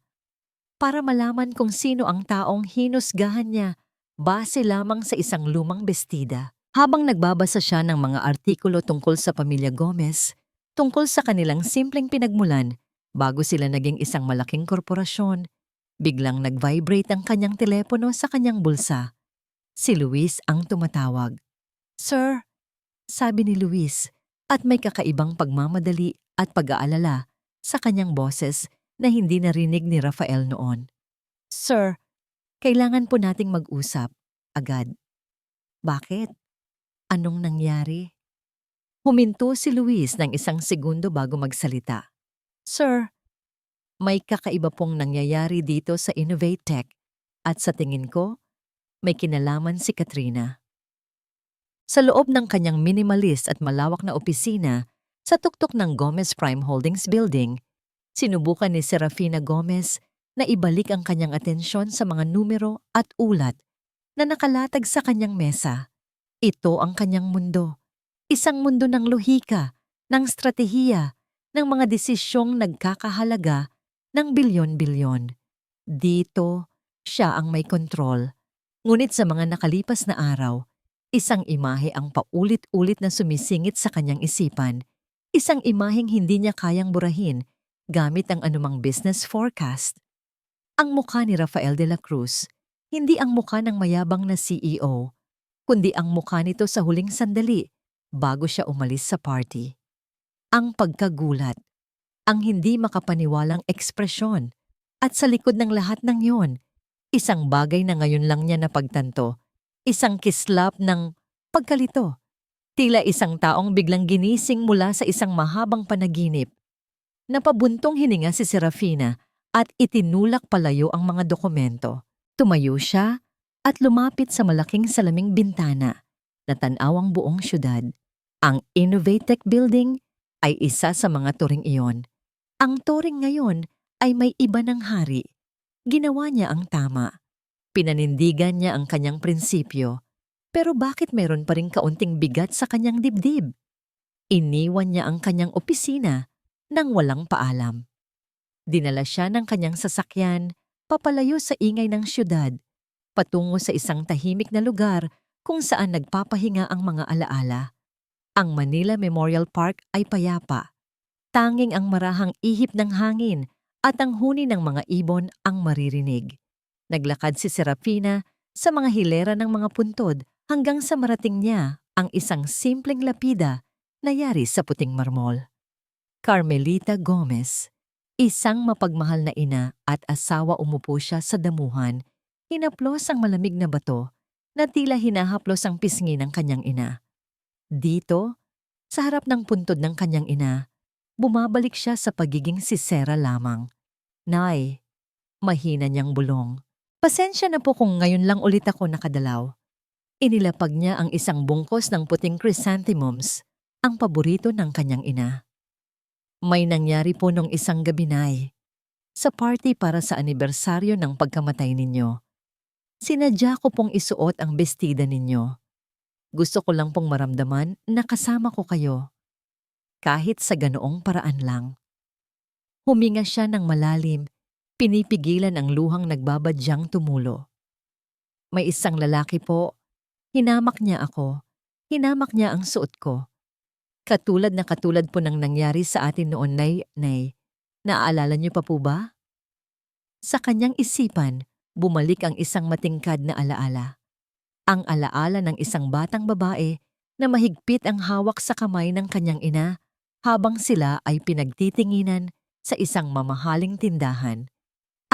[SPEAKER 1] Para malaman kung sino ang taong hinusgahan niya base lamang sa isang lumang bestida. Habang nagbabasa siya ng mga artikulo tungkol sa pamilya Gomez, tungkol sa kanilang simpleng pinagmulan bago sila naging isang malaking korporasyon, biglang nag-vibrate ang kanyang telepono sa kanyang bulsa. Si Luis ang tumatawag. Sir, sabi ni Luis, at may kakaibang pagmamadali at pag-aalala sa kanyang boses na hindi narinig ni Rafael noon. Sir, kailangan po nating mag-usap, agad. Bakit? Anong nangyari? Huminto si Luis ng isang segundo bago magsalita. Sir, may kakaiba pong nangyayari dito sa Innovate Tech at sa tingin ko, may kinalaman si Katrina. Sa loob ng kanyang minimalist at malawak na opisina sa tuktok ng Gomez Prime Holdings Building, sinubukan ni Serafina Gomez na ibalik ang kanyang atensyon sa mga numero at ulat na nakalatag sa kanyang mesa. Ito ang kanyang mundo. Isang mundo ng lohika, ng stratehiya, ng mga desisyong nagkakahalaga ng bilyon-bilyon. Dito, siya ang may kontrol. Ngunit sa mga nakalipas na araw, isang imahe ang paulit-ulit na sumisingit sa kanyang isipan. Isang imaheng hindi niya kayang burahin gamit ang anumang business forecast. Ang mukha ni Rafael de la Cruz, hindi ang mukha ng mayabang na CEO, kundi ang mukha nito sa huling sandali bago siya umalis sa party. Ang pagkagulat, ang hindi makapaniwalang ekspresyon, at sa likod ng lahat ng yon, isang bagay na ngayon lang niya napagtanto, isang kislap ng pagkalito. Tila isang taong biglang ginising mula sa isang mahabang panaginip. Napabuntong hininga si Serafina at itinulak palayo ang mga dokumento. Tumayo siya at lumapit sa malaking salaming bintana na tanaw ang buong syudad. Ang Innovatech Building ay isa sa mga turing iyon. Ang turing ngayon ay may iba ng hari. Ginawa niya ang tama. Pinanindigan niya ang kanyang prinsipyo. Pero bakit meron pa ring kaunting bigat sa kanyang dibdib? Iniwan niya ang kanyang opisina nang walang paalam. Dinala siya ng kanyang sasakyan papalayo sa ingay ng syudad, patungo sa isang tahimik na lugar kung saan nagpapahinga ang mga alaala. Ang Manila Memorial Park ay payapa. Tanging ang marahang ihip ng hangin at ang huni ng mga ibon ang maririnig. Naglakad si Serafina sa mga hilera ng mga puntod hanggang sa marating niya ang isang simpleng lapida na yari sa puting marmol. Carmelita Gomez, isang mapagmahal na ina at asawa, umupo siya sa damuhan, hinaplos ang malamig na bato na tila hinahaplos ang pisngi ng kanyang ina. Dito, sa harap ng puntod ng kanyang ina, bumabalik siya sa pagiging sisera lamang. Nay, mahina niyang bulong. Pasensya na po kung ngayon lang ulit ako nakadalaw. Inilapag niya ang isang bungkos ng puting chrysanthemums, ang paborito ng kanyang ina. May nangyari po nung isang gabi, Nay. Sa party para sa anibersaryo ng pagkamatay ninyo. Sinadya ko pong isuot ang bestida ninyo. Gusto ko lang pong maramdaman na kasama ko kayo. Kahit sa ganoong paraan lang. Huminga siya ng malalim, pinipigilan ang luhang nagbabadyang tumulo. May isang lalaki po. Hinamak niya ako. Hinamak niya ang suot ko. Katulad po ng nangyari sa atin noon, Nay. Naaalala niyo pa po ba? Sa kanyang isipan, bumalik ang isang matingkad na alaala. Ang alaala ng isang batang babae na mahigpit ang hawak sa kamay ng kanyang ina habang sila ay pinagtitinginan sa isang mamahaling tindahan.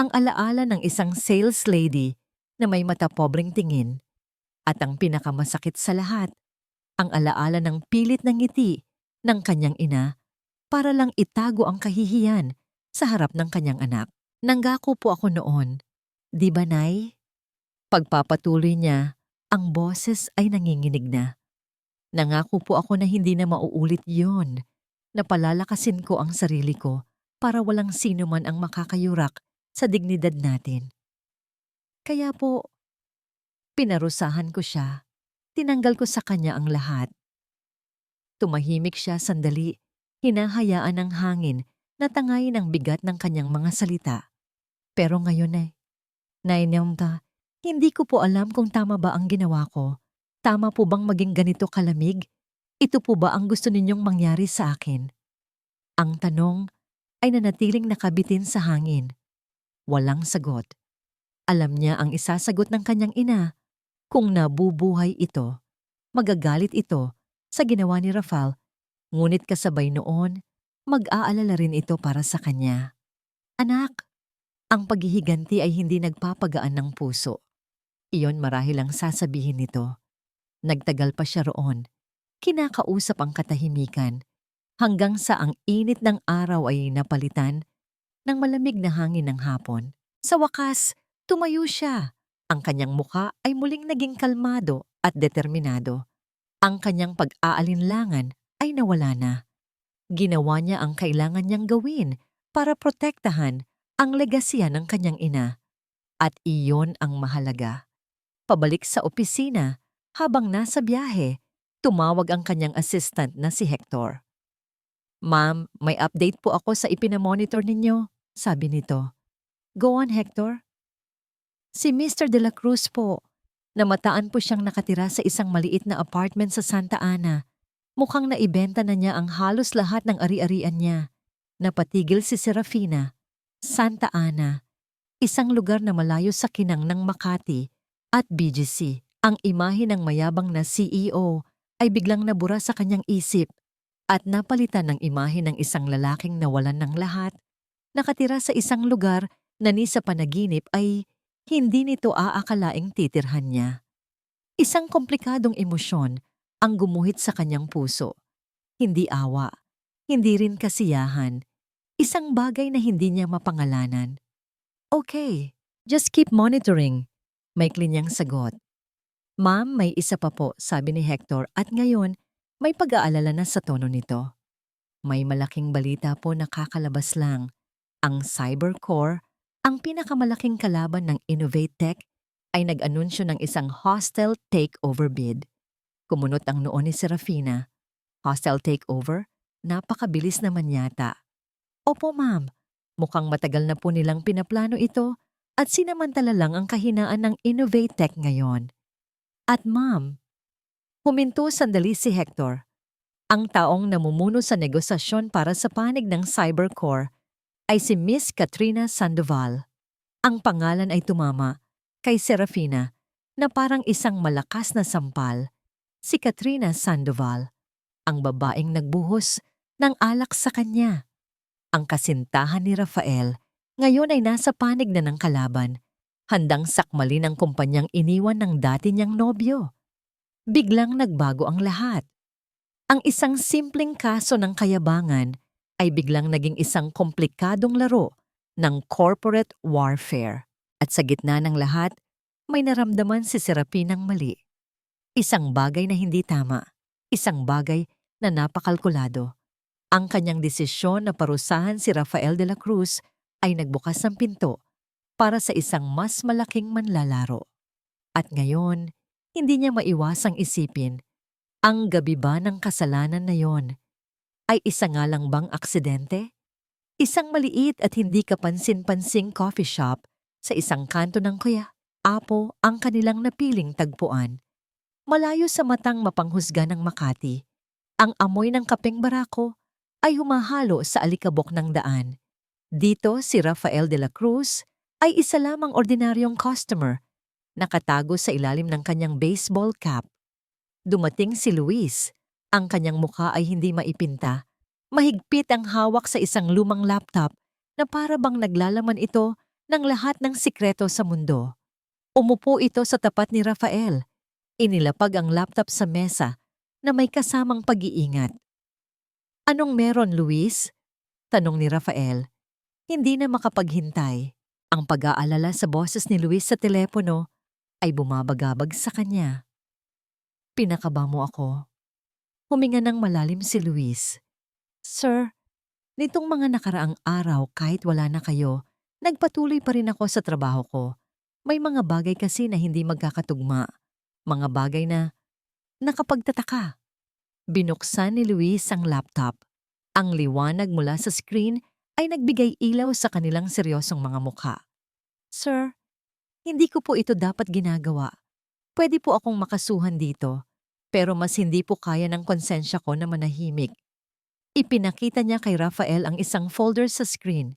[SPEAKER 1] Ang alaala ng isang sales lady na may mata pobreng tingin. At ang pinakamasakit sa lahat, ang alaala ng pilit ng ngiti ng kanyang ina para lang itago ang kahihiyan sa harap ng kanyang anak. Nanggako po ako noon, di ba, Nay? Pagpapatuloy niya, ang boses ay nanginginig na. Nangako po ako na hindi na mauulit yon, na palalakasin ko ang sarili ko para walang sino man ang makakayurak sa dignidad natin. Kaya po, pinarusahan ko siya. Tinanggal ko sa kanya ang lahat. Tumahimik siya sandali, hinahayaan ng hangin na tangayin ang bigat ng kanyang mga salita. Pero ngayon Nainamta, hindi ko po alam kung tama ba ang ginawa ko. Tama po bang maging ganito kalamig? Ito po ba ang gusto ninyong mangyari sa akin? Ang tanong ay nanatiling nakabitin sa hangin. Walang sagot. Alam niya ang isasagot ng kanyang ina. Kung nabubuhay ito, magagalit ito sa ginawa ni Rafael, ngunit kasabay noon, mag-aalala rin ito para sa kanya. Anak, ang paghihiganti ay hindi nagpapagaan ng puso. Iyon marahil ang sasabihin nito. Nagtagal pa siya roon. Kinakausap ang katahimikan hanggang sa ang init ng araw ay napalitan ng malamig na hangin ng hapon. Sa wakas, tumayo siya. Ang kanyang mukha ay muling naging kalmado at determinado. Ang kanyang pag-aalinlangan ay nawala na. Ginawa niya ang kailangan niyang gawin para protektahan ang legasya ng kanyang ina. At iyon ang mahalaga. Pabalik sa opisina, habang nasa biyahe, tumawag ang kanyang assistant na si Hector. "Ma'am, may update po ako sa ipinamonitor ninyo," sabi nito. "Go on, Hector." "Si Mr. De La Cruz po. Namataan po siyang nakatira sa isang maliit na apartment sa Santa Ana. Mukhang naibenta na niya ang halos lahat ng ari-arian niya." Napatigil si Serafina. Santa Ana, isang lugar na malayo sa kinang ng Makati at BGC. Ang imahe ng mayabang na CEO ay biglang nabura sa kanyang isip at napalitan ng imahe ng isang lalaking nawalan ng lahat, nakatira sa isang lugar na ni sa panaginip ay hindi nito aakalaing titirhan niya. Isang komplikadong emosyon ang gumuhit sa kanyang puso. Hindi awa, hindi rin kasiyahan, isang bagay na hindi niya mapangalanan. "Okay, just keep monitoring," maikli niyang sagot. "Ma'am, may isa pa po," sabi ni Hector at ngayon may pag-aalala na sa tono nito. "May malaking balita po na kakalabas lang. Ang Cybercore, ang pinakamalaking kalaban ng Innovate Tech, ay nag-anunsyo ng isang hostile takeover bid." Kumunot ang noo ni Serafina. "Hostile takeover? Napakabilis naman yata." "Opo, ma'am. Mukhang matagal na po nilang pinaplano ito at sinamantala lang ang kahinaan ng Innovate Tech ngayon. At ma'am," huminto sandali si Hector. "Ang taong namumuno sa negosasyon para sa panig ng Cybercore ay si Miss Katrina Sandoval." Ang pangalan ay tumama kay Serafina na parang isang malakas na sampal. Si Katrina Sandoval, ang babaeng nagbuhos ng alak sa kanya. Ang kasintahan ni Rafael ngayon ay nasa panig na ng kalaban, handang sakmalin ang kumpanyang iniwan ng dati niyang nobyo. Biglang nagbago ang lahat. Ang isang simpleng kaso ng kayabangan ay biglang naging isang komplikadong laro ng corporate warfare. At sa gitna ng lahat, may naramdaman si Serapinang mali. Isang bagay na hindi tama, isang bagay na napakalkulado. Ang kanyang desisyon na parusahan si Rafael de la Cruz ay nagbukas ng pinto para sa isang mas malaking manlalaro. At ngayon, hindi niya maiwasang isipin, ang gabi ba ng kasalanan na yon ay isa nga lang bang aksidente? Isang maliit at hindi kapansin-pansing coffee shop sa isang kanto ng Apo ang kanilang napiling tagpuan. Malayo sa matang mapanghusga ng Makati, ang amoy ng kapeng barako ay humahalo sa alikabok ng daan. Dito si Rafael de la Cruz ay isa lamang ordinaryong customer, nakatago sa ilalim ng kanyang baseball cap. Dumating si Luis. Ang kanyang mukha ay hindi maipinta. Mahigpit ang hawak sa isang lumang laptop na para bang naglalaman ito ng lahat ng sikreto sa mundo. Umupo ito sa tapat ni Rafael. Inilapag ang laptop sa mesa na may kasamang pag-iingat. "Anong meron, Luis?" tanong ni Rafael. Hindi na makapaghintay. Ang pag-aalala sa boses ni Luis sa telepono ay bumabagabag sa kanya. "Pinakaba mo ako." Huminga ng malalim si Luis. "Sir, nitong mga nakaraang araw kahit wala na kayo, nagpatuloy pa rin ako sa trabaho ko. May mga bagay kasi na hindi magkakatugma. Mga bagay na nakapagtataka." Binuksan ni Luis ang laptop. Ang liwanag mula sa screen ay nagbigay ilaw sa kanilang seryosong mga mukha. "Sir, hindi ko po ito dapat ginagawa. Pwede po akong makasuhan dito, pero mas hindi po kaya ng konsensya ko na manahimik." Ipinakita niya kay Rafael ang isang folder sa screen.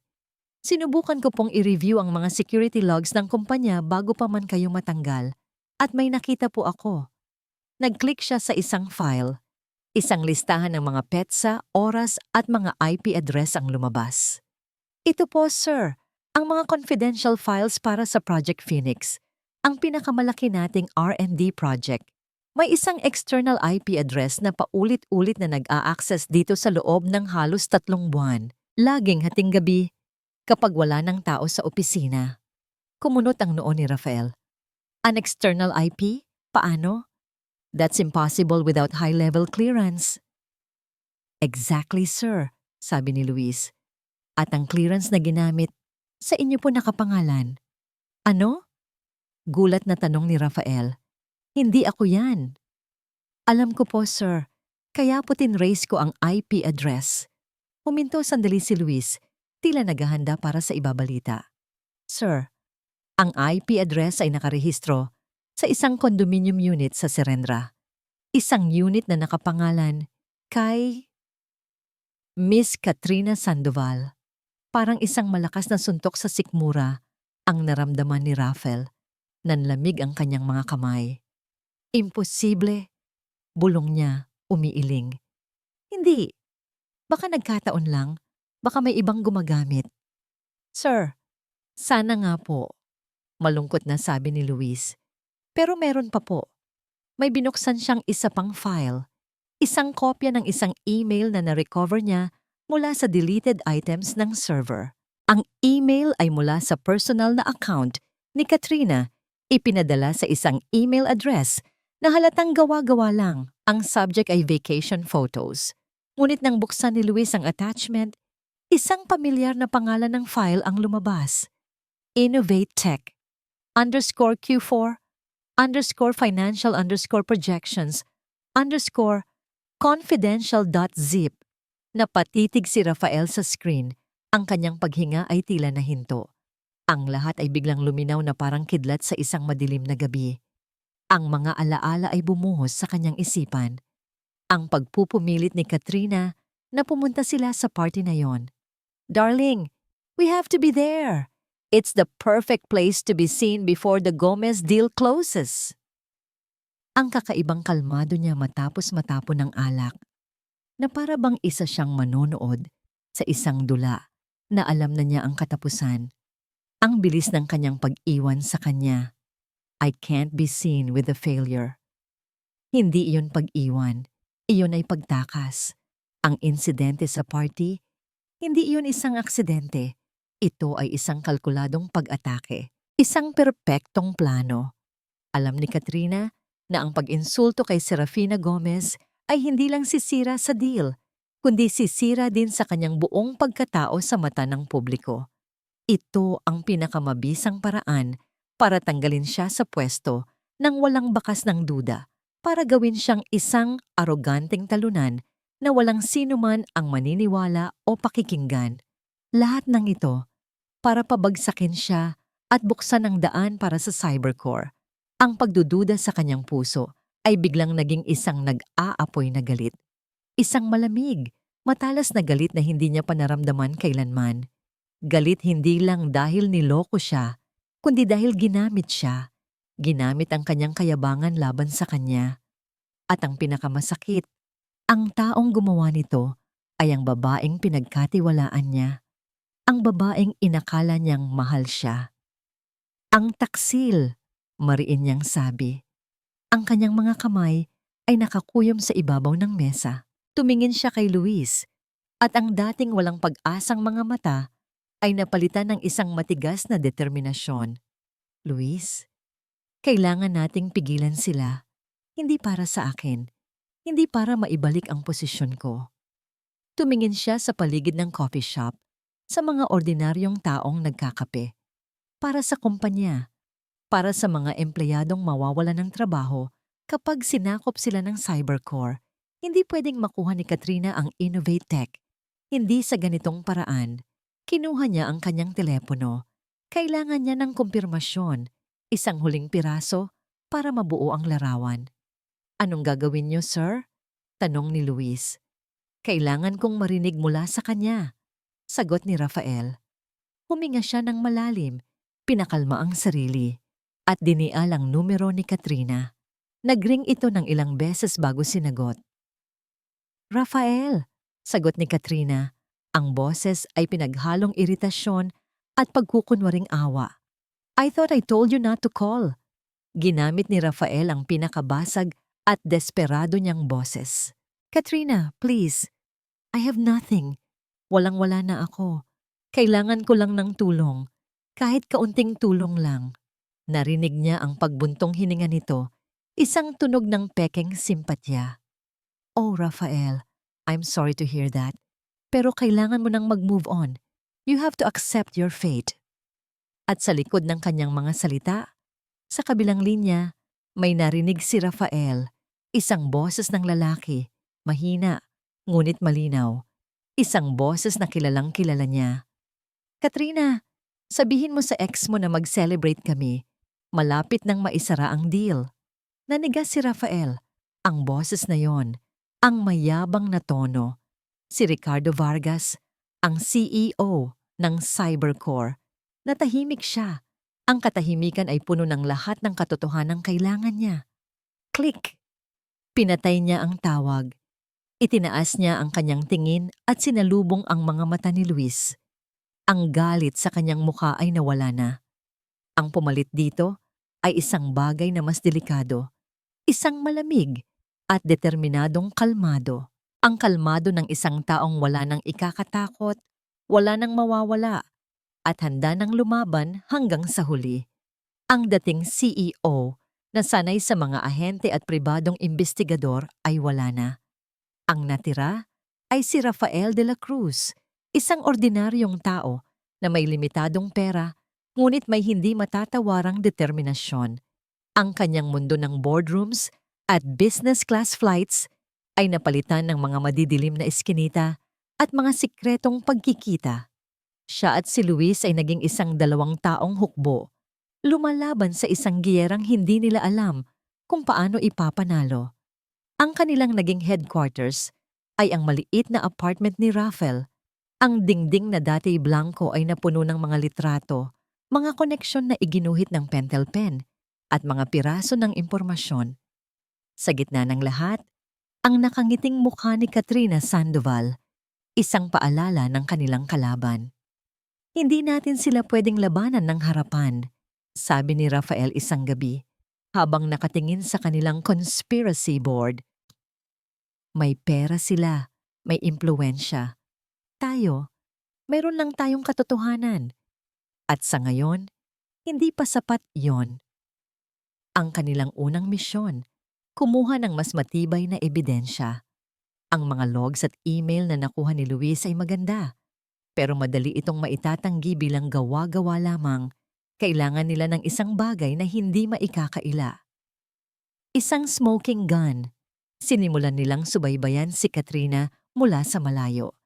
[SPEAKER 1] "Sinubukan ko pong i-review ang mga security logs ng kumpanya bago pa man kayo matanggal, at may nakita po ako." Nag-click siya sa isang file. Isang listahan ng mga petsa, oras at mga IP address ang lumabas. "Ito po, sir, ang mga confidential files para sa Project Phoenix, ang pinakamalaki nating R&D project. May isang external IP address na paulit-ulit na nag-a-access dito sa loob ng halos 3 buwan. Laging hating gabi kapag wala ng tao sa opisina. Kumunot ang noo ni Rafael. An external IP? Paano? That's impossible without high-level clearance. Exactly, sir, sabi ni Luis. At ang clearance na ginamit, sa inyo po nakapangalan. Ano? Gulat na tanong ni Rafael. Hindi ako yan. Alam ko po, sir. Kaya po tinrace ko ang IP address. Huminto sandali si Luis, tila naghahanda para sa ibabalita. Sir, ang IP address ay nakarehistro sa isang condominium unit sa Serendra. Isang unit na nakapangalan kay Miss Katrina Sandoval. Parang isang malakas na suntok sa sikmura ang naramdaman ni Rafael. Nanlamig ang kanyang mga kamay. Imposible, bulong niya, umiiling. Hindi. Baka nagkataon lang. Baka may ibang gumagamit. Sir, sana nga po. Malungkot na sabi ni Luis. Pero meron pa po. May binuksan siyang isa pang file. Isang kopya ng isang email na na-recover niya mula sa deleted items ng server. Ang email ay mula sa personal na account ni Katrina, ipinadala sa isang email address na halatang gawa-gawa lang. Ang subject ay vacation photos. Ngunit nang buksan ni Luis ang attachment, isang pamilyar na pangalan ng file ang lumabas. Innovate Tech _Q4 _financial _projections _confidential.zip. Napatitig si Rafael sa screen. Ang kanyang paghinga ay tila nahinto. Ang lahat ay biglang luminaw na parang kidlat sa isang madilim na gabi. Ang mga alaala ay bumuhos sa kanyang isipan. Ang pagpupumilit ni Katrina na pumunta sila sa party na yon. Darling, we have to be there. It's the perfect place to be seen before the Gomez deal closes. Ang kakaibang kalmado niya matapos matapon ng alak, na para bang isa siyang manonood sa isang dula na alam na niya ang katapusan. Ang bilis ng kanyang pag-iwan sa kanya. I can't be seen with the failure. Hindi iyon pag-iwan, iyon ay pagtakas. Ang insidente sa party, hindi iyon isang aksidente. Ito ay isang kalkuladong pag-atake, isang perpektong plano. Alam ni Katrina na ang pag-insulto kay Serafina Gomez ay hindi lang sisira sa deal, kundi sisira din sa kanyang buong pagkatao sa mata ng publiko. Ito ang pinakamabisang paraan para tanggalin siya sa pwesto nang walang bakas ng duda, para gawin siyang isang aroganteng talunan na walang sinuman ang maniniwala o pakikinggan. Lahat ng ito para pabagsakin siya at buksan ang daan para sa cybercore. Ang pagdududa sa kanyang puso ay biglang naging isang nag-aapoy na galit. Isang malamig, matalas na galit na hindi niya panaramdaman kailanman. Galit hindi lang dahil niloko siya, kundi dahil ginamit siya. Ginamit ang kanyang kayabangan laban sa kanya. At ang pinakamasakit, ang taong gumawa nito ay ang babaeng pinagkatiwalaan niya. Ang babaeng inakala niyang mahal siya. Ang taksil, mariin niyang sabi. Ang kanyang mga kamay ay nakakuyom sa ibabaw ng mesa. Tumingin siya kay Luis, at ang dating walang pag-asang mga mata ay napalitan ng isang matigas na determinasyon. Luis, kailangan nating pigilan sila. Hindi para sa akin, hindi para maibalik ang posisyon ko. Tumingin siya sa paligid ng coffee shop, sa mga ordinaryong taong nagkakape. Para sa kumpanya, para sa mga empleyadong mawawalan ng trabaho kapag sinakop sila ng cybercore. Hindi pwedeng makuha ni Katrina ang Innovate Tech. Hindi sa ganitong paraan. Kinuha niya ang kanyang telepono. Kailangan niya ng kumpirmasyon, isang huling piraso para mabuo ang larawan. Anong gagawin niyo, sir? Tanong ni Luis. Kailangan kong marinig mula sa kanya. Sagot ni Rafael. Huminga siya ng malalim, pinakalma ang sarili, at dinial ang numero ni Katrina. Nagring ito ng ilang beses bago sinagot. Rafael, sagot ni Katrina. Ang boses ay pinaghalong iritasyon at pagkukunwaring awa. I thought I told you not to call. Ginamit ni Rafael ang pinakabasag at desperado niyang boses. Katrina, please. I have nothing. Walang-wala na ako. Kailangan ko lang ng tulong. Kahit kaunting tulong lang. Narinig niya ang pagbuntong hininga nito, isang tunog ng pekeng simpatya. Oh, Rafael, I'm sorry to hear that. Pero kailangan mo nang mag-move on. You have to accept your fate. At sa likod ng kanyang mga salita, sa kabilang linya, may narinig si Rafael, isang boses ng lalaki, mahina, ngunit malinaw. Isang boses na kilalang kilala niya. Katrina, sabihin mo sa ex mo na mag-celebrate kami. Malapit nang maisara ang deal. Nanigas si Rafael. Ang boses na yon, ang mayabang na tono. Si Ricardo Vargas, ang CEO ng Cybercore. Natahimik siya. Ang katahimikan ay puno ng lahat ng katotohanang kailangan niya. Click! Pinatay niya ang tawag. Itinaas niya ang kanyang tingin at sinalubong ang mga mata ni Luis. Ang galit sa kanyang mukha ay nawala na. Ang pumalit dito ay isang bagay na mas delikado. Isang malamig at determinadong kalmado. Ang kalmado ng isang taong wala nang ikakatakot, wala nang mawawala, at handa nang lumaban hanggang sa huli. Ang dating CEO na sanay sa mga ahente at pribadong investigador ay wala na. Ang natira ay si Rafael de la Cruz, isang ordinaryong tao na may limitadong pera ngunit may hindi matatawarang determinasyon. Ang kanyang mundo ng boardrooms at business class flights ay napalitan ng mga madidilim na eskinita at mga sikretong pagkikita. Siya at si Luis ay naging isang dalawang taong hukbo, lumalaban sa isang giyerang hindi nila alam kung paano ipapanalo. Ang kanilang naging headquarters ay ang maliit na apartment ni Rafael. Ang dingding na dati blanco ay napuno ng mga litrato, mga koneksyon na iginuhit ng pentel pen, at mga piraso ng impormasyon. Sa gitna ng lahat, ang nakangiting mukha ni Katrina Sandoval, isang paalala ng kanilang kalaban. Hindi natin sila pwedeng labanan ng harapan, sabi ni Rafael isang gabi, habang nakatingin sa kanilang conspiracy board. May pera sila, may impluwensya. Tayo, mayroon lang tayong katotohanan. At sa ngayon, hindi pa sapat yon. Ang kanilang unang misyon, kumuha ng mas matibay na ebidensya. Ang mga logs at email na nakuha ni Luis ay maganda, pero madali itong maitatanggi bilang gawa-gawa lamang. Kailangan nila ng isang bagay na hindi maikakaila. Isang smoking gun. Sinimulan nilang subaybayan si Katrina mula sa malayo.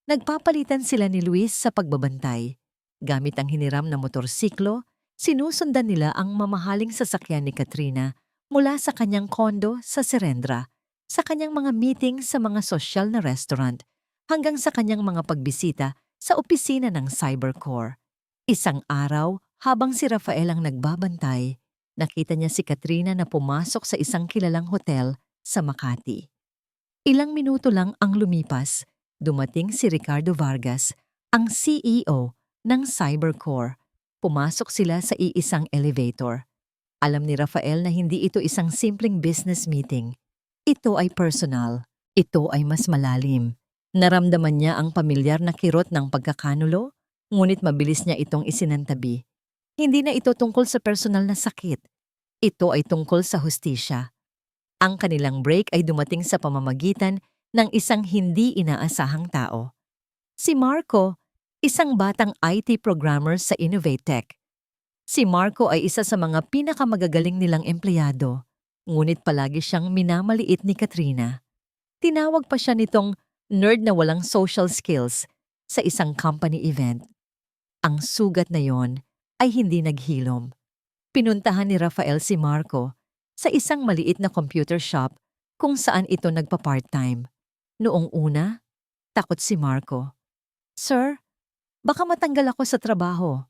[SPEAKER 1] Nagpapalitan sila ni Luis sa pagbabantay. Gamit ang hiniram na motorsiklo, sinusundan nila ang mamahaling sasakyan ni Katrina mula sa kanyang kondo sa Serendra, sa kanyang mga meeting sa mga sosyal na restaurant, hanggang sa kanyang mga pagbisita sa opisina ng Cybercore. Isang araw, habang si Rafael ang nagbabantay, nakita niya si Katrina na pumasok sa isang kilalang hotel sa Makati. Ilang minuto lang ang lumipas, dumating si Ricardo Vargas, ang CEO ng Cybercore. Pumasok sila sa iisang elevator. Alam ni Rafael na hindi ito isang simpleng business meeting. Ito ay personal. Ito ay mas malalim. Naramdaman niya ang pamilyar na kirot ng pagkakanulo, ngunit mabilis niya itong isinantabi. Hindi na ito tungkol sa personal na sakit. Ito ay tungkol sa hustisya. Ang kanilang break ay dumating sa pamamagitan ng isang hindi inaasahang tao. Si Marco, isang batang IT programmer sa Innovatech. Si Marco ay isa sa mga pinakamagagaling nilang empleyado, ngunit palagi siyang minamaliit ni Katrina. Tinawag pa siya nitong nerd na walang social skills sa isang company event. Ang sugat na yon ay hindi naghilom. Pinuntahan ni Rafael si Marco sa isang maliit na computer shop kung saan ito nagpa-part-time. Noong una, takot si Marco. "Sir, baka matanggal ako sa trabaho."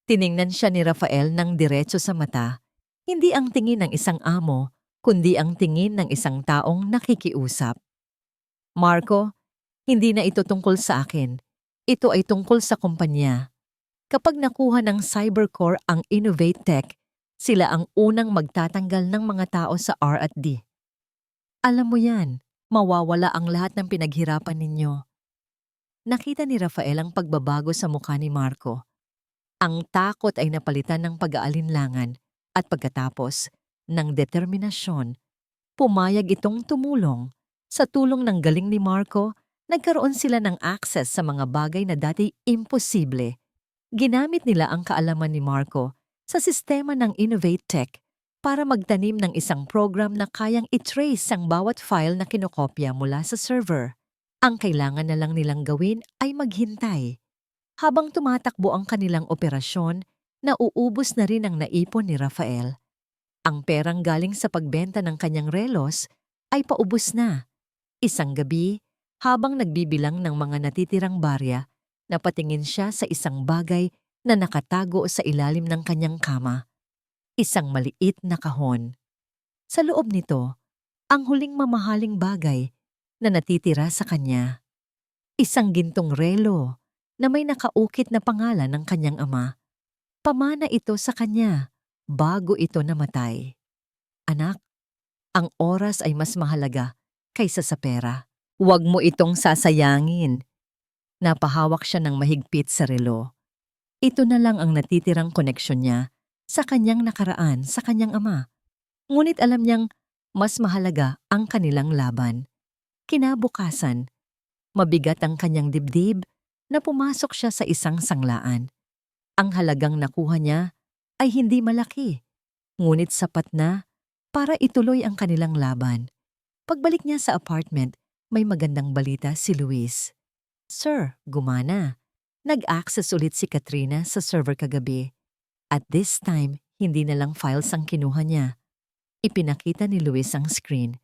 [SPEAKER 1] Tiningnan siya ni Rafael ng diretso sa mata, hindi ang tingin ng isang amo, kundi ang tingin ng isang taong nakikiusap. "Marco, hindi na ito tungkol sa akin. Ito ay tungkol sa kumpanya. Kapag nakuha ng Cybercore ang Innovatech, sila ang unang magtatanggal ng mga tao sa R&D. Alam mo yan, mawawala ang lahat ng pinaghirapan ninyo. Nakita ni Rafael ang pagbabago sa mukha ni Marco. Ang takot ay napalitan ng pag-aalinlangan at pagkatapos ng determinasyon, pumayag itong tumulong. Sa tulong ng galing ni Marco, nagkaroon sila ng access sa mga bagay na dati imposible. Ginamit nila ang kaalaman ni Marco sa sistema ng Innovate Tech para magtanim ng isang program na kayang i-trace ang bawat file na kinokopya mula sa server. Ang kailangan na lang nilang gawin ay maghintay. Habang tumatakbo ang kanilang operasyon, nauubos na rin ang naipon ni Rafael. Ang perang galing sa pagbenta ng kanyang relos ay paubos na. Isang gabi, habang nagbibilang ng mga natitirang barya, napatingin siya sa isang bagay na nakatago sa ilalim ng kanyang kama. Isang maliit na kahon. Sa loob nito, ang huling mamahaling bagay na natitira sa kanya. Isang gintong relo na may nakaukit na pangalan ng kanyang ama. Pamana ito sa kanya bago ito namatay. Anak, ang oras ay mas mahalaga kaysa sa pera. Huwag mo itong sasayangin. Napahawak siya ng mahigpit sa relo. Ito na lang ang natitirang koneksyon niya sa kanyang nakaraan sa kanyang ama. Ngunit alam niyang mas mahalaga ang kanilang laban. Kinabukasan, mabigat ang kanyang dibdib na pumasok siya sa isang sanglaan. Ang halagang nakuha niya ay hindi malaki, ngunit sapat na para ituloy ang kanilang laban. Pagbalik niya sa apartment, may magandang balita si Luis. Sir, gumana. Nag-access ulit si Katrina sa server kagabi. At this time, hindi na lang files ang kinuha niya. Ipinakita ni Luis ang screen.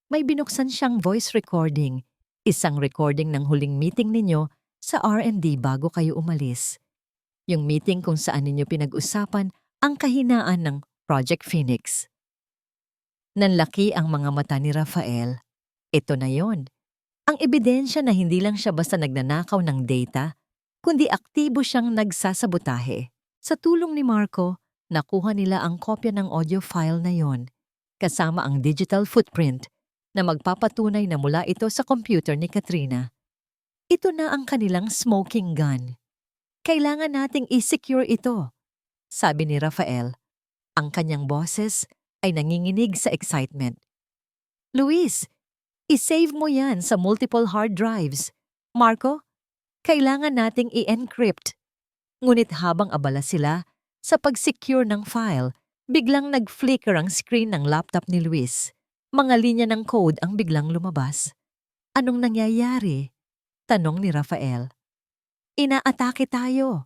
[SPEAKER 1] May binuksan siyang voice recording, isang recording ng huling meeting ninyo sa R&D bago kayo umalis. Yung meeting kung saan ninyo pinag-usapan ang kahinaan ng Project Phoenix. Nanlaki ang mga mata ni Rafael. Ito na yon. Ang ebidensya na hindi lang siya basta nagnanakaw ng data, kundi aktibo siyang nagsasabotahe. Sa tulong ni Marco, nakuha nila ang kopya ng audio file na yon, kasama ang digital footprint na magpapatunay na mula ito sa computer ni Katrina. Ito na ang kanilang smoking gun. Kailangan nating i-secure ito, sabi ni Rafael. Ang kanyang boses ay nanginginig sa excitement. Luis, i-save mo yan sa multiple hard drives. Marco, kailangan nating i-encrypt. Ngunit habang abala sila sa pag-secure ng file, biglang nag-flicker ang screen ng laptop ni Luis. Mga linya ng code ang biglang lumabas. Anong nangyayari? Tanong ni Rafael. Inaatake tayo,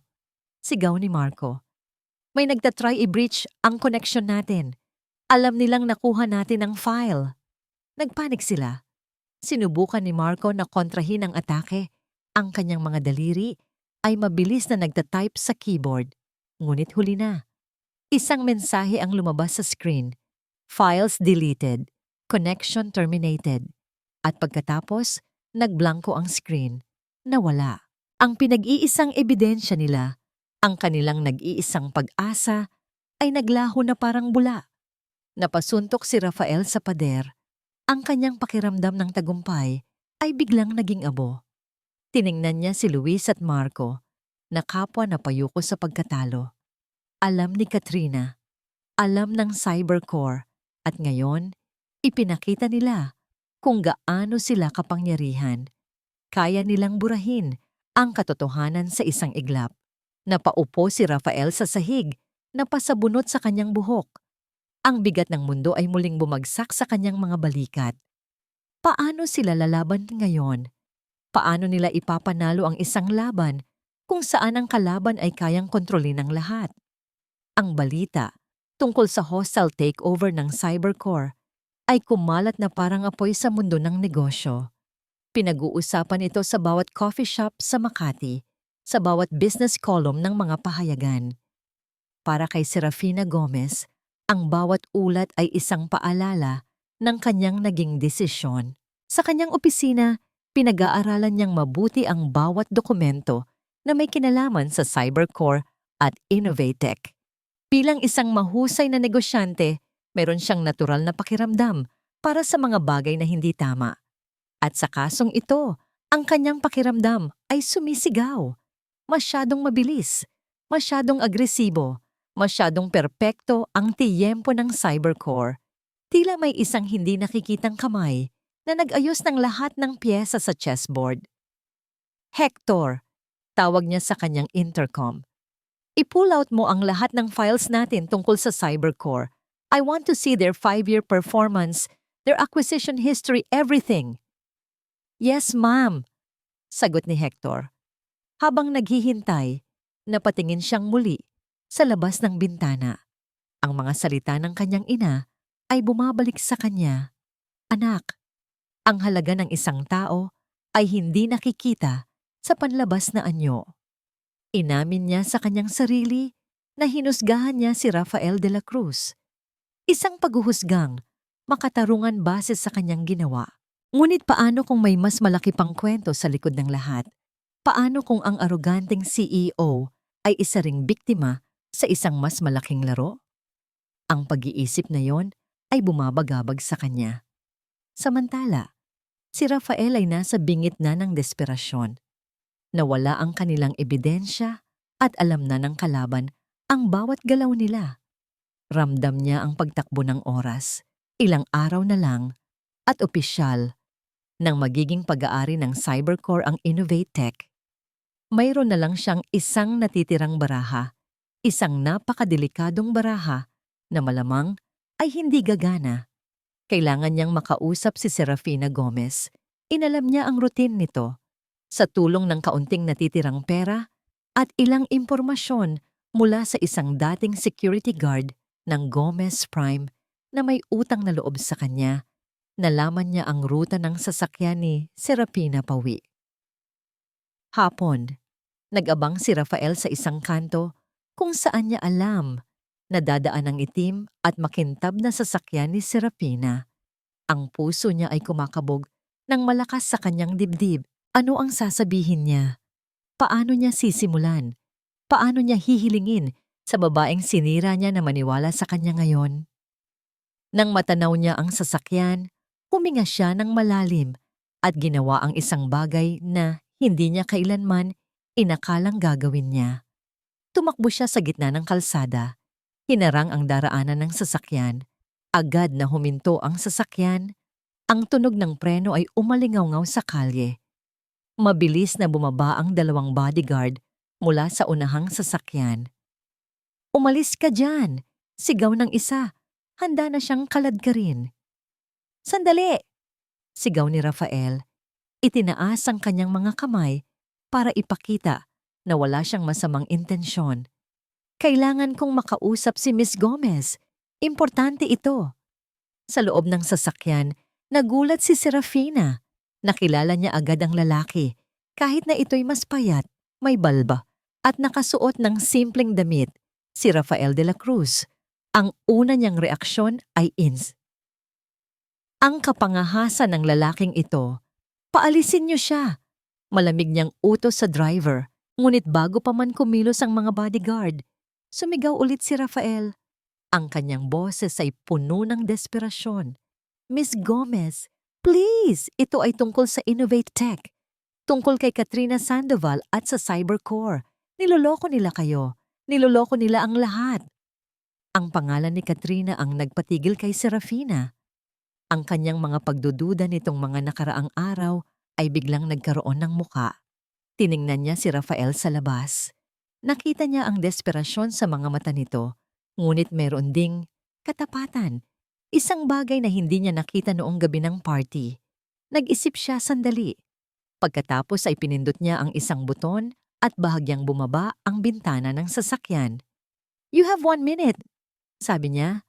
[SPEAKER 1] sigaw ni Marco. May nagtatry i-breach ang connection natin. Alam nilang nakuha natin ang file. Nagpanik sila. Sinubukan ni Marco na kontrahin ang atake. Ang kanyang mga daliri ay mabilis na nagtatype sa keyboard. Ngunit huli na. Isang mensahe ang lumabas sa screen. Files deleted. Connection terminated. At pagkatapos, nagblanko ang screen. Nawala. Ang pinag-iisang ebidensya nila, ang kanilang nag-iisang pag-asa, ay naglaho na parang bula. Napasuntok si Rafael sa pader. Ang kanyang pakiramdam ng tagumpay ay biglang naging abo. Tiningnan niya si Luis at Marco, na kapwa na payuko sa pagkatalo. Alam ni Katrina, alam ng Cybercore, at ngayon, ipinakita nila kung gaano sila kapangyarihan. Kaya nilang burahin ang katotohanan sa isang iglap. Napaupo si Rafael sa sahig, napasabunot sa kanyang buhok. Ang bigat ng mundo ay muling bumagsak sa kanyang mga balikat. Paano sila lalaban ngayon? Paano nila ipapanalo ang isang laban kung saan ang kalaban ay kayang kontrolin ng lahat? Ang balita tungkol sa hostile takeover ng Cybercore ay kumalat na parang apoy sa mundo ng negosyo. Pinag-uusapan ito sa bawat coffee shop sa Makati, sa bawat business column ng mga pahayagan. Para kay Serafina Gomez, ang bawat ulat ay isang paalala ng kanyang naging desisyon. Sa kanyang opisina, pinag-aaralan niyang mabuti ang bawat dokumento na may kinalaman sa Cybercore at Innovatech. Bilang isang mahusay na negosyante, meron siyang natural na pakiramdam para sa mga bagay na hindi tama. At sa kasong ito, ang kanyang pakiramdam ay sumisigaw. Masyadong mabilis, masyadong agresibo, masyadong perpekto ang tiyempo ng cybercore. Tila may isang hindi nakikitang kamay na nag-ayos ng lahat ng piyesa sa chessboard. Hector, tawag niya sa kanyang intercom. I-pull out mo ang lahat ng files natin tungkol sa cybercore. I want to see their 5-year performance, their acquisition history, everything. Yes, ma'am, sagot ni Hector. Habang naghihintay, napatingin siyang muli sa labas ng bintana. Ang mga salita ng kanyang ina ay bumabalik sa kanya. Anak, ang halaga ng isang tao ay hindi nakikita sa panlabas na anyo. Inamin niya sa kanyang sarili na hinusgahan niya si Rafael de la Cruz. Isang paghuhusgang, makatarungan base sa kanyang ginawa. Ngunit paano kung may mas malaki pang kwento sa likod ng lahat? Paano kung ang aroganteng CEO ay isa ring biktima sa isang mas malaking laro? Ang pag-iisip na yon ay bumabagabag sa kanya. Samantala, si Rafael ay nasa bingit na ng desperasyon. Nawala ang kanilang ebidensya at alam na ng kalaban ang bawat galaw nila. Ramdam niya ang pagtakbo ng oras, ilang araw na lang, at opisyal nang magiging pag-aari ng cybercore ang Innovate Tech. Mayroon na lang siyang isang natitirang baraha, isang napakadelikadong baraha na malamang ay hindi gagana. Kailangan niyang makausap si Serafina Gomez. Inalam niya ang routine nito. Sa tulong ng kaunting natitirang pera at ilang impormasyon mula sa isang dating security guard ng Gomez Prime na may utang na loob sa kanya, nalaman niya ang ruta ng sasakyan ni Serafina pauwi. Hapon, nag-abang si Rafael sa isang kanto kung saan niya alam na dadaan ang itim at makintab na sasakyan ni Serafina. Ang puso niya ay kumakabog ng malakas sa kanyang dibdib. Ano ang sasabihin niya? Paano niya sisimulan? Paano niya hihilingin sa babaeng sinira niya na maniwala sa kanya ngayon? Nang matanaw niya ang sasakyan, huminga siya ng malalim at ginawa ang isang bagay na hindi niya kailanman inakalang gagawin niya. Tumakbo siya sa gitna ng kalsada. Hinarang ang daraanan ng sasakyan. Agad na huminto ang sasakyan. Ang tunog ng preno ay umalingaw-ngaw sa kalye. Mabilis na bumaba ang dalawang bodyguard mula sa unahang sasakyan. "Umalis ka dyan!" Sigaw ng isa. Handa na siyang kaladkarin. "Sandali!" Sigaw ni Rafael. Itinaas ang kanyang mga kamay para ipakita na wala siyang masamang intensyon. "Kailangan kong makausap si Miss Gomez. Importante ito." Sa loob ng sasakyan, nagulat si Serafina. Nakilala niya agad ang lalaki, kahit na ito'y mas payat, may balba, at nakasuot ng simpleng damit, si Rafael de la Cruz. Ang una niyang reaksyon ay ang kapangahasan ng lalaking ito. "Paalisin niyo siya." Malamig niyang utos sa driver, ngunit bago pa man kumilos ang mga bodyguard, sumigaw ulit si Rafael. Ang kanyang boses ay puno ng desperasyon. "Miss Gomez, please, ito ay tungkol sa Innovate Tech. Tungkol kay Katrina Sandoval at sa Cybercore. Niloloko nila kayo. Niloloko nila ang lahat." Ang pangalan ni Katrina ang nagpatigil kay Serafina. Ang kanyang mga pagdududa nitong mga nakaraang araw ay biglang nagkaroon ng muka. Tiningnan niya si Rafael sa labas. Nakita niya ang desperasyon sa mga mata nito, ngunit meron ding katapatan. Isang bagay na hindi niya nakita noong gabi ng party. Nag-isip siya sandali. Pagkatapos ay pinindot niya ang isang buton at bahagyang bumaba ang bintana ng sasakyan. "You have 1 minute," sabi niya.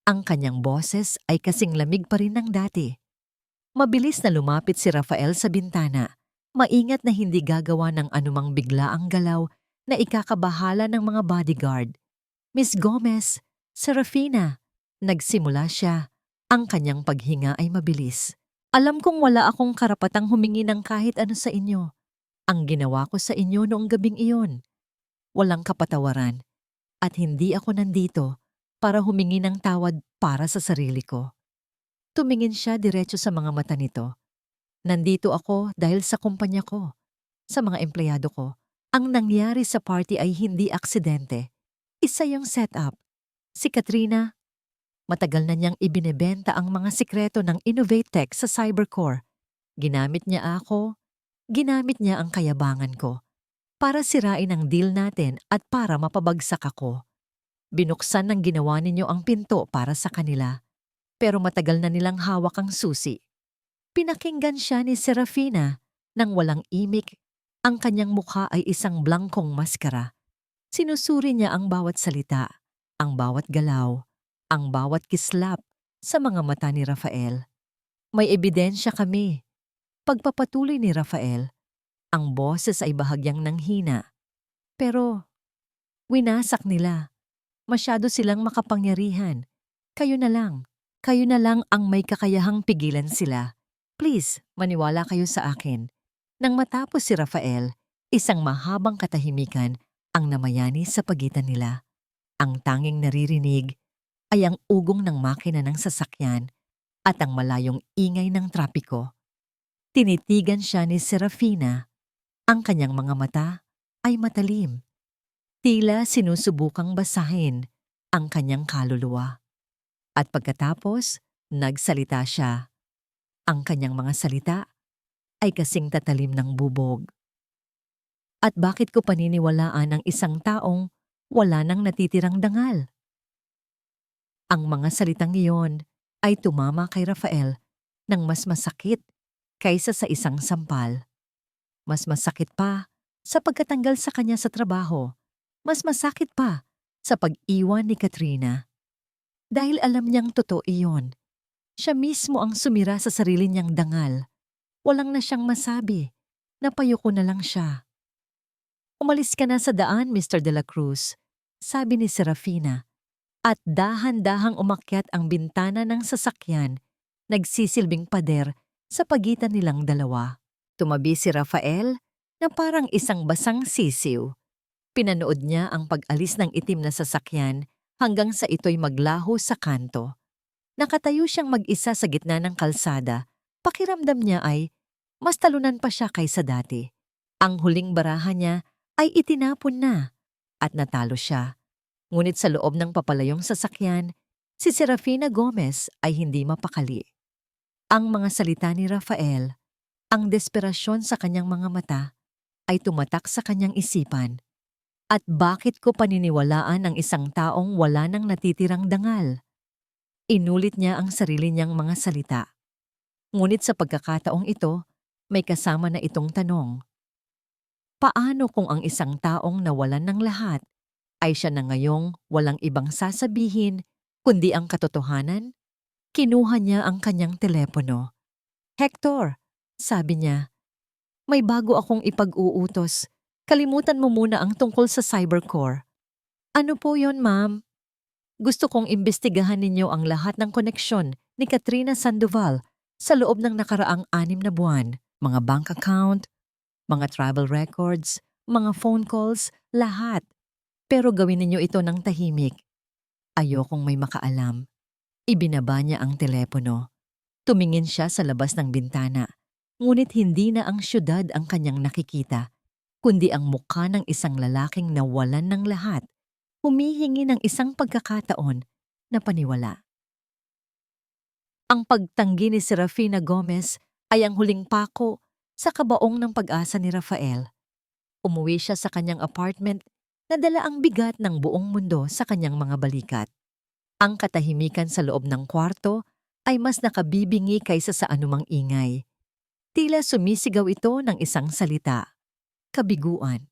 [SPEAKER 1] Ang kanyang boses ay kasing lamig pa rin ng dati. Mabilis na lumapit si Rafael sa bintana. Maingat na hindi gagawa ng anumang biglaang galaw na ikakabahala ng mga bodyguard. "Miss Gomez, Serafina." Nagsimula siya. Ang kanyang paghinga ay mabilis. "Alam kong wala akong karapatang humingi ng kahit ano sa inyo. Ang ginawa ko sa inyo noong gabing iyon. Walang kapatawaran. At hindi ako nandito para humingi ng tawad para sa sarili ko." Tumingin siya diretso sa mga mata nito. Nandito ako dahil sa kumpanya ko, sa mga empleyado ko. Ang nangyari sa party ay hindi aksidente. Isa yung setup. Si Katrina, matagal na niyang ibinebenta ang mga sikreto ng Innovate Tech sa Cybercore. Ginamit niya ako, ginamit niya ang kayabangan ko para sirain ang deal natin at para mapabagsak ako. Binuksan ng ginawa ninyo ang pinto para sa kanila, pero matagal na nilang hawak ang susi. Pinakinggan siya ni Serafina nang walang imik. Ang kanyang mukha ay isang blangkong maskara. Sinusuri niya ang bawat salita, ang bawat galaw, ang bawat kislap sa mga mata ni Rafael. May ebidensya kami. Pagpapatuloy ni Rafael, ang boses ay bahagyang nanghina. Pero winasak nila. Masyado silang makapangyarihan. Kayo na lang. Kayo na lang ang may kakayahang pigilan sila. Please, maniwala kayo sa akin. Nang matapos si Rafael, isang mahabang katahimikan ang namayani sa pagitan nila. Ang tanging naririnig ay ang ugong ng makina ng sasakyan at ang malayong ingay ng trapiko. Tinitigan siya ni Serafina. Ang kanyang mga mata ay matalim. Tila sinusubukang basahin ang kanyang kaluluwa. At pagkatapos, nagsalita siya. Ang kanyang mga salita ay kasing tatalim ng bubog. At bakit ko paniniwalaan ang isang taong wala nang natitirang dangal? Ang mga salitang iyon ay tumama kay Rafael ng mas masakit kaysa sa isang sampal. Mas masakit pa sa pagkatanggal sa kanya sa trabaho. Mas masakit pa sa pag-iwan ni Katrina. Dahil alam niyang totoo iyon. Siya mismo ang sumira sa sarili niyang dangal. Walang na siyang masabi. Napayuko na lang siya. Umalis ka na sa daan, Mr. De La Cruz, sabi ni Serafina. At dahan-dahang umakyat ang bintana ng sasakyan, nagsisilbing pader sa pagitan nilang dalawa. Tumabi si Rafael na parang isang basang sisiw. Pinanood niya ang pag-alis ng itim na sasakyan hanggang sa ito'y maglaho sa kanto. Nakatayo siyang mag-isa sa gitna ng kalsada. Pakiramdam niya ay mas talunan pa siya kaysa dati. Ang huling baraha niya ay itinapon na at natalo siya. Ngunit sa loob ng papalayong sasakyan, si Serafina Gomez ay hindi mapakali. Ang mga salita ni Rafael, ang desperasyon sa kanyang mga mata, ay tumatak sa kanyang isipan. At bakit ko paniniwalaan ang isang taong wala nang natitirang dangal? Inulit niya ang sarili niyang mga salita. Ngunit sa pagkakataong ito, may kasama na itong tanong. Paano kung ang isang taong nawalan ng lahat ay siya na ngayong walang ibang sasabihin kundi ang katotohanan? Kinuha niya ang kanyang telepono. Hector, sabi niya, may bago akong ipag-uutos. Kalimutan mo muna ang tungkol sa Cybercore. Ano po yon, ma'am? Gusto kong imbestigahan ninyo ang lahat ng koneksyon ni Katrina Sandoval sa loob ng nakaraang 6 na buwan. Mga bank account, mga travel records, mga phone calls, lahat. Pero gawin ninyo ito ng tahimik. Ayokong may makaalam. Ibinaba niya ang telepono. Tumingin siya sa labas ng bintana. Ngunit hindi na ang syudad ang kanyang nakikita, kundi ang mukha ng isang lalaking nawalan ng lahat, humihingi ng isang pagkakataon na paniwala. Ang pagtanggi ni Serafina Gomez ay ang huling pako sa kabaong ng pag-asa ni Rafael. Umuwi siya sa kanyang apartment na dala ang bigat ng buong mundo sa kanyang mga balikat. Ang katahimikan sa loob ng kwarto ay mas nakabibingi kaysa sa anumang ingay. Tila sumisigaw ito ng isang salita. Kabiguan.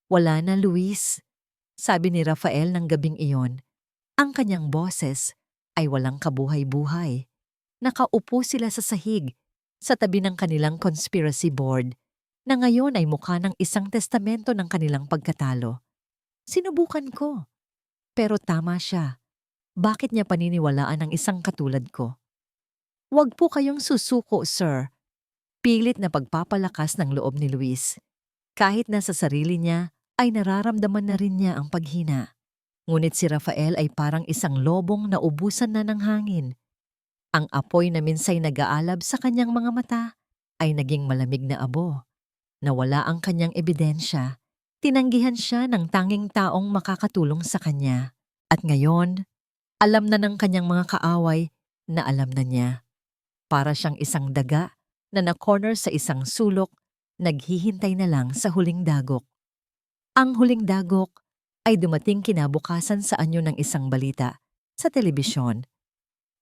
[SPEAKER 1] Wala na, Luis, sabi ni Rafael ng gabing iyon. Ang kanyang boses ay walang kabuhay-buhay. Nakaupo sila sa sahig, sa tabi ng kanilang conspiracy board, na ngayon ay mukha ng isang testamento ng kanilang pagkatalo. Sinubukan ko. Pero tama siya. Bakit niya paniniwalaan ang isang katulad ko? Huwag po kayong susuko, sir. Pilit na pagpapalakas ng loob ni Luis. Kahit na sa sarili niya, ay nararamdaman na rin niya ang paghina. Ngunit si Rafael ay parang isang lobong na ubusan na ng hangin. Ang apoy na minsay nag-aalab sa kanyang mga mata ay naging malamig na abo. Nawala ang kanyang ebidensya. Tinanggihan siya ng tanging taong makakatulong sa kanya. At ngayon, alam na ng kanyang mga kaaway na alam na niya. Para siyang isang daga na na-corner sa isang sulok, naghihintay na lang sa huling dagok. Ang huling dagok ay dumating kinabukasan sa anyo ng isang balita sa telebisyon.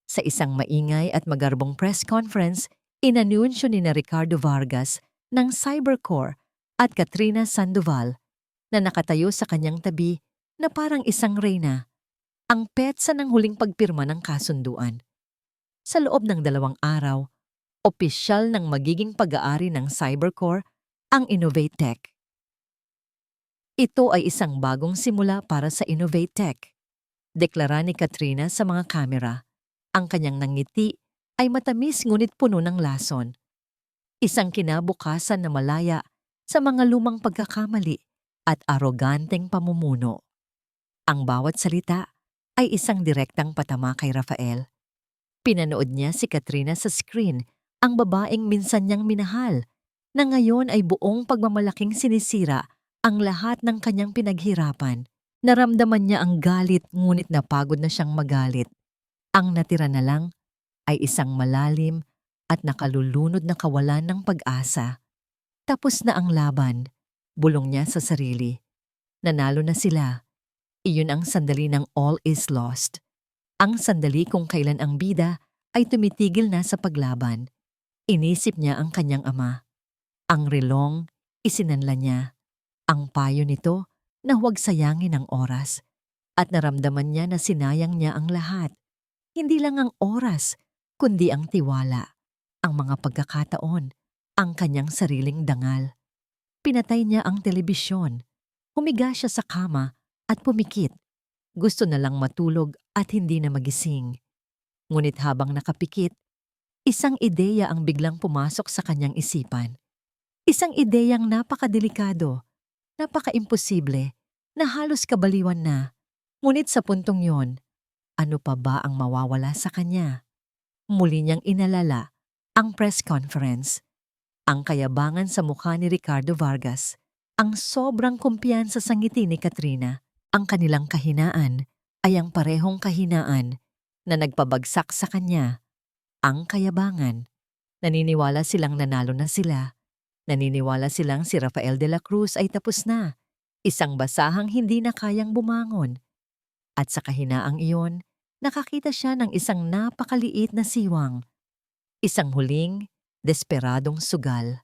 [SPEAKER 1] Sa isang maingay at magarbong press conference, inanunsyo ni Ricardo Vargas ng Cybercore at Katrina Sandoval na nakatayo sa kanyang tabi na parang isang reyna, ang petsa ng huling pagpirma ng kasunduan. Sa loob ng 2 araw, opisyal ng magiging pag-aari ng Cybercore ang Innovate Tech. Ito ay isang bagong simula para sa Innovate Tech. Deklara ni Katrina sa mga kamera. Ang kanyang nangiti ay matamis ngunit puno ng lason. Isang kinabukasan na malaya sa mga lumang pagkakamali at aroganteng pamumuno. Ang bawat salita ay isang direktang patama kay Rafael. Pinanood niya si Katrina sa screen, ang babaeng minsan niyang minahal, na ngayon ay buong pagmamalaking sinisira ang lahat ng kanyang pinaghirapan. Naramdaman niya ang galit ngunit napagod na siyang magalit. Ang natira na lang ay isang malalim at nakalulunod na kawalan ng pag-asa. Tapos na ang laban, bulong niya sa sarili. Nanalo na sila. Iyon ang sandali ng all is lost. Ang sandali kung kailan ang bida ay tumitigil na sa paglaban. Inisip niya ang kanyang ama. Ang relong, isinanla niya. Ang payo nito na huwag sayangin ang oras. At naramdaman niya na sinayang niya ang lahat. Hindi lang ang oras, kundi ang tiwala, ang mga pagkakataon, ang kanyang sariling dangal. Pinatay niya ang telebisyon. Humiga siya sa kama at pumikit. Gusto na lang matulog at hindi na magising. Ngunit habang nakapikit, isang ideya ang biglang pumasok sa kanyang isipan. Isang ideyang napakadelikado, napaka-imposible, na halos kabaliwan na. Ngunit sa puntong yon, ano pa ba ang mawawala sa kanya? Muli niyang inalala ang press conference. Ang kayabangan sa mukha ni Ricardo Vargas, ang sobrang kumpiyansa sa ngiti ni Katrina, ang kanilang kahinaan ay ang parehong kahinaan na nagpabagsak sa kanya. Ang kayabangan. Naniniwala silang nanalo na sila. Naniniwala silang si Rafael de la Cruz ay tapos na. Isang basahang hindi na kayang bumangon. At sa kahinaang iyon, nakakita siya ng isang napakaliit na siwang. Isang huling, desperadong sugal.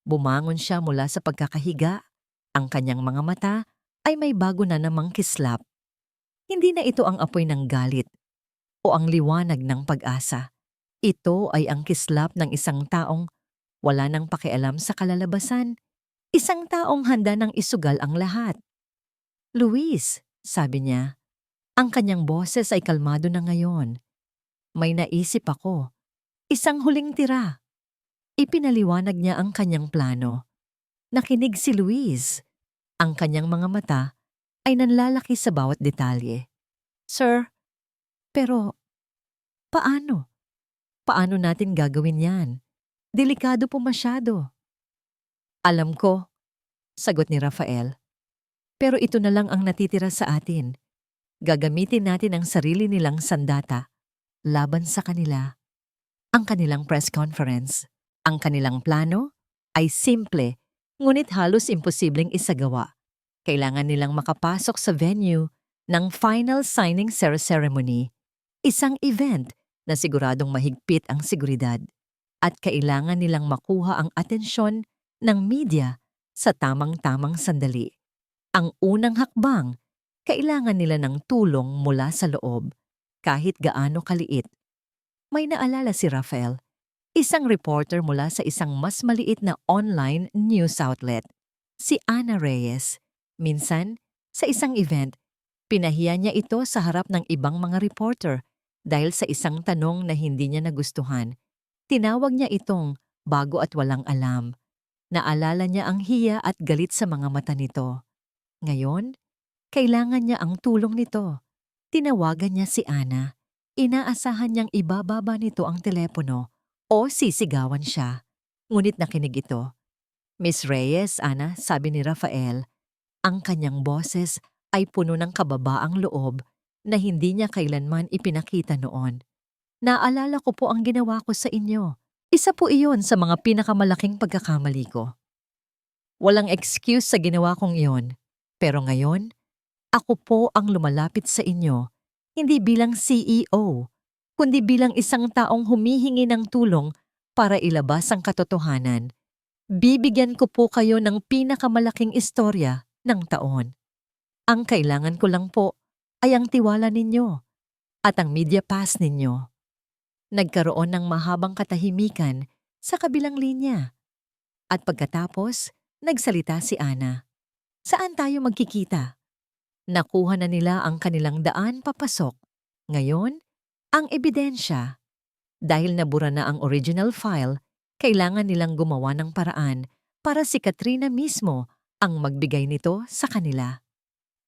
[SPEAKER 1] Bumangon siya mula sa pagkakahiga. Ang kanyang mga mata ay may bago na namang kislap. Hindi na ito ang apoy ng galit o ang liwanag ng pag-asa. Ito ay ang kislap ng isang taong wala nang pakialam sa kalalabasan. Isang taong handa nang isugal ang lahat. "Luis," sabi niya. Ang kanyang boses ay kalmado na ngayon. "May naisip ako. Isang huling tira." Ipinaliwanag niya ang kanyang plano. Nakinig si Luis. Ang kanyang mga mata ay nanlalaki sa bawat detalye. "Sir, pero paano? Paano natin gagawin yan? Delikado po masyado." "Alam ko," sagot ni Rafael. "Pero ito na lang ang natitira sa atin. Gagamitin natin ang sarili nilang sandata laban sa kanila." Ang kanilang press conference, ang kanilang plano ay simple, ngunit halos imposibleng isagawa. Kailangan nilang makapasok sa venue ng final signing ceremony, isang event na siguradong mahigpit ang seguridad, at kailangan nilang makuha ang atensyon ng media sa tamang-tamang sandali. Ang unang hakbang, kailangan nila ng tulong mula sa loob, kahit gaano kaliit. May naalala si Rafael, isang reporter mula sa isang mas maliit na online news outlet, si Ana Reyes. Minsan, sa isang event, pinahiya niya ito sa harap ng ibang mga reporter dahil sa isang tanong na hindi niya nagustuhan. Tinawag niya itong bago at walang alam. Naalala niya ang hiya at galit sa mga mata nito. Ngayon, kailangan niya ang tulong nito. Tinawagan niya si Ana. Inaasahan niyang ibababa nito ang telepono o sisigawan siya. Ngunit nakinig ito. Miss Reyes, Ana, sabi ni Rafael, ang kanyang boses ay puno ng kababaang loob na hindi niya kailanman ipinakita noon. Naalala ko po ang ginawa ko sa inyo. Isa po iyon sa mga pinakamalaking pagkakamali ko. Walang excuse sa ginawa kong iyon. Pero ngayon, ako po ang lumalapit sa inyo, hindi bilang CEO, kundi bilang isang taong humihingi ng tulong para ilabas ang katotohanan. Bibigyan ko po kayo ng pinakamalaking istorya ng taon. Ang kailangan ko lang po ay ang tiwala ninyo at ang media pass ninyo. Nagkaroon ng mahabang katahimikan sa kabilang linya. At pagkatapos, nagsalita si Ana. Saan tayo magkikita? Nakuha na nila ang kanilang daan papasok. Ngayon, ang ebidensya. Dahil nabura na ang original file, kailangan nilang gumawa ng paraan para si Katrina mismo ang magbigay nito sa kanila.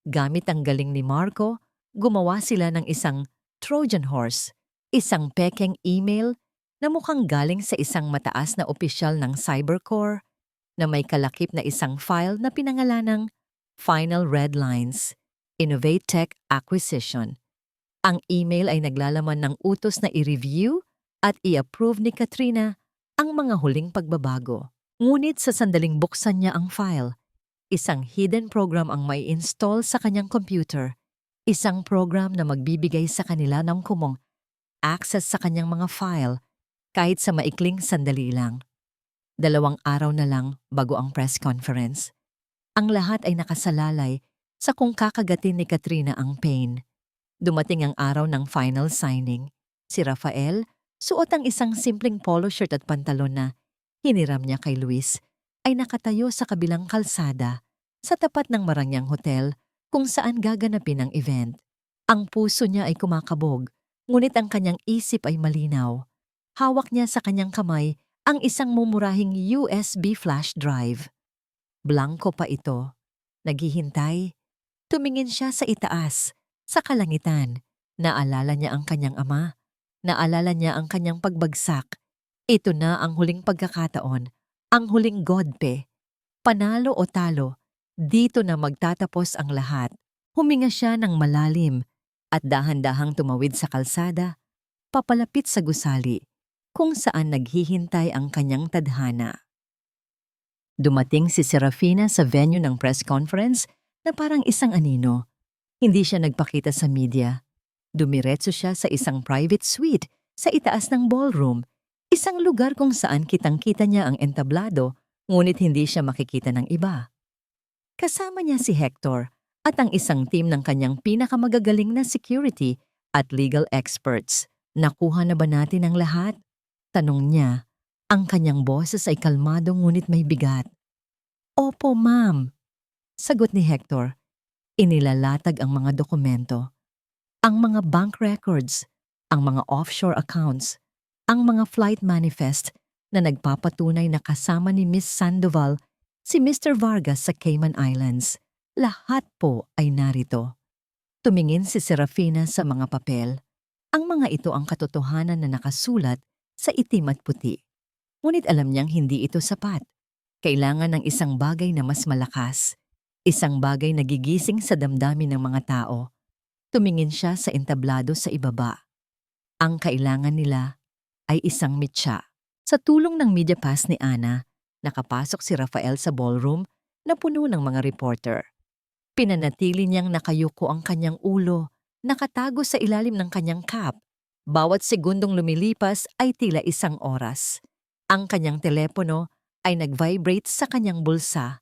[SPEAKER 1] Gamit ang galing ni Marco, gumawa sila ng isang Trojan horse, isang pekeng email na mukhang galing sa isang mataas na opisyal ng Cybercore na may kalakip na isang file na pinangalanang Final Red Lines, Innovate Tech Acquisition. Ang email ay naglalaman ng utos na i-review at i-approve ni Katrina ang mga huling pagbabago. Ngunit sa sandaling buksan niya ang file, isang hidden program ang may install sa kanyang computer. Isang program na magbibigay sa kanila ng kumong access sa kanyang mga file kahit sa maikling sandali lang. 2 araw na lang bago ang press conference. Ang lahat ay nakasalalay sa kung kakagatin ni Katrina ang pain. Dumating ang araw ng final signing. Si Rafael, suot ang isang simpleng polo shirt at pantalon na hiniram niya kay Luis, ay nakatayo sa kabilang kalsada sa tapat ng Marangyang Hotel kung saan gaganapin ang event. Ang puso niya ay kumakabog, ngunit ang kanyang isip ay malinaw. Hawak niya sa kanyang kamay ang isang mumurahing USB flash drive. Blanko pa ito. Naghihintay. Tumingin siya sa itaas, sa kalangitan. Naalala niya ang kanyang ama. Naalala niya ang kanyang pagbagsak. Ito na ang huling pagkakataon, ang huling godpe. Panalo o talo, dito na magtatapos ang lahat. Huminga siya ng malalim at dahan-dahang tumawid sa kalsada, papalapit sa gusali, kung saan naghihintay ang kanyang tadhana. Dumating si Serafina sa venue ng press conference na parang isang anino. Hindi siya nagpakita sa media. Dumiretso siya sa isang private suite sa itaas ng ballroom, isang lugar kung saan kitang-kita niya ang entablado, ngunit hindi siya makikita ng iba. Kasama niya si Hector at ang isang team ng kanyang pinakamagagaling na security at legal experts. Nakuha na ba natin ang lahat? Tanong niya. Ang kanyang boses ay kalmado ngunit may bigat. Opo, ma'am. Sagot ni Hector. Inilalatag ang mga dokumento. Ang mga bank records, ang mga offshore accounts, ang mga flight manifest na nagpapatunay na kasama ni Miss Sandoval si Mr. Vargas sa Cayman Islands. Lahat po ay narito. Tumingin si Serafina sa mga papel. Ang mga ito ang katotohanan na nakasulat sa itim at puti. Ngunit alam niyang hindi ito sapat. Kailangan ng isang bagay na mas malakas. Isang bagay na gigising sa damdamin ng mga tao. Tumingin siya sa entablado sa ibaba. Ang kailangan nila ay isang mitya. Sa tulong ng media pass ni Ana, nakapasok si Rafael sa ballroom na puno ng mga reporter. Pinanatili niyang nakayuko ang kanyang ulo, nakatago sa ilalim ng kanyang cap. Bawat segundong lumilipas ay tila 1 oras. Ang kanyang telepono ay nag-vibrate sa kanyang bulsa.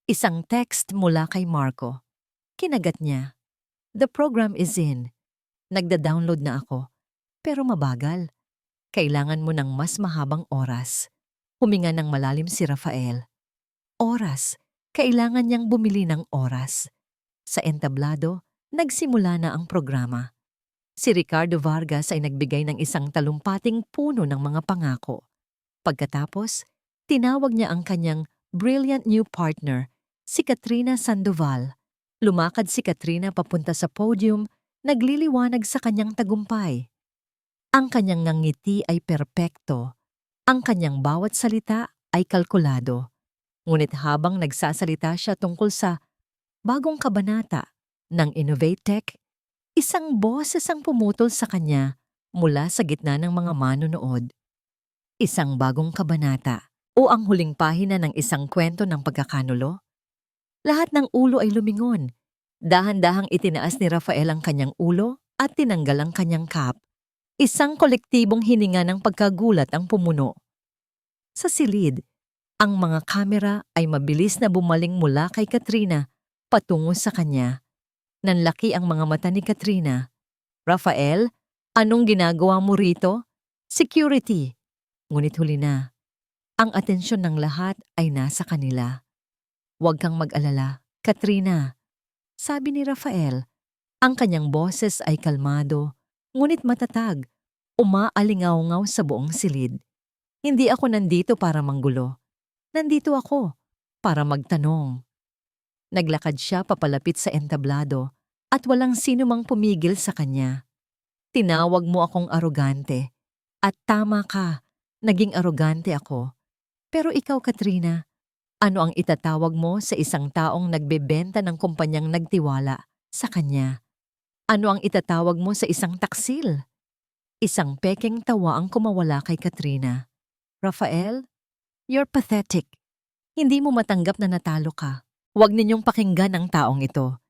[SPEAKER 1] Isang text mula kay Marco. Kinagat niya. The program is in. Nagda-download na ako. Pero mabagal. Kailangan mo ng mas mahabang oras. Huminga ng malalim si Rafael. Oras. Kailangan niyang bumili ng oras. Sa entablado, nagsimula na ang programa. Si Ricardo Vargas ay nagbigay ng isang talumpating puno ng mga pangako. Pagkatapos, tinawag niya ang kanyang brilliant new partner, si Katrina Sandoval. Lumakad si Katrina papunta sa podium, nagliliwanag sa kanyang tagumpay. Ang kanyang ngiti ay perpekto. Ang kanyang bawat salita ay kalkulado. Ngunit habang nagsasalita siya tungkol sa bagong kabanata ng Innovate Tech, isang boses ang pumutol sa kanya mula sa gitna ng mga manonood. Isang bagong kabanata o ang huling pahina ng isang kwento ng pagkakanulo? Lahat ng ulo ay lumingon. Dahan-dahang itinaas ni Rafael ang kanyang ulo at tinanggal ang kanyang cap. Isang kolektibong hininga ng pagkagulat ang pumuno. Sa silid, ang mga kamera ay mabilis na bumaling mula kay Katrina patungo sa kanya. Nanlaki ang mga mata ni Katrina. "Rafael, anong ginagawa mo rito?" "Security." Ngunit huli na. Ang atensyon ng lahat ay nasa kanila. "Huwag kang mag-alala, Katrina," sabi ni Rafael. Ang kanyang boses ay kalmado, ngunit matatag, umaalingaw-ngaw sa buong silid. "Hindi ako nandito para manggulo. Nandito ako para magtanong." Naglakad siya papalapit sa entablado at walang sino mang pumigil sa kanya. "Tinawag mo akong arogante. At tama ka, naging arogante ako. Pero ikaw, Katrina, ano ang itatawag mo sa isang taong nagbebenta ng kumpanyang nagtiwala sa kanya? Ano ang itatawag mo sa isang taksil?" Isang pekeng tawa ang kumawala kay Katrina. "Rafael, you're pathetic. Hindi mo matanggap na natalo ka. Huwag ninyong pakinggan ang taong ito.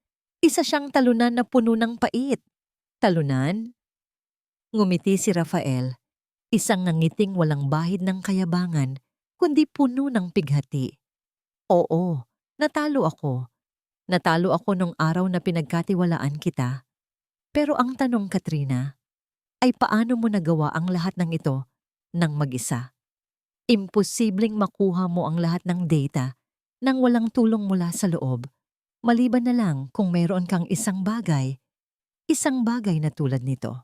[SPEAKER 1] Isa siyang talunan na puno ng pait." "Talunan?" Ngumiti si Rafael. Isang nangiting walang bahid ng kayabangan, kundi puno ng pighati. "Oo, natalo ako. Natalo ako nung araw na pinagkatiwalaan kita. Pero ang tanong, Katrina, ay paano mo nagawa ang lahat ng ito nang mag-isa? Imposibleng makuha mo ang lahat ng data nang walang tulong mula sa loob, maliban na lang kung mayroon kang isang bagay na tulad nito."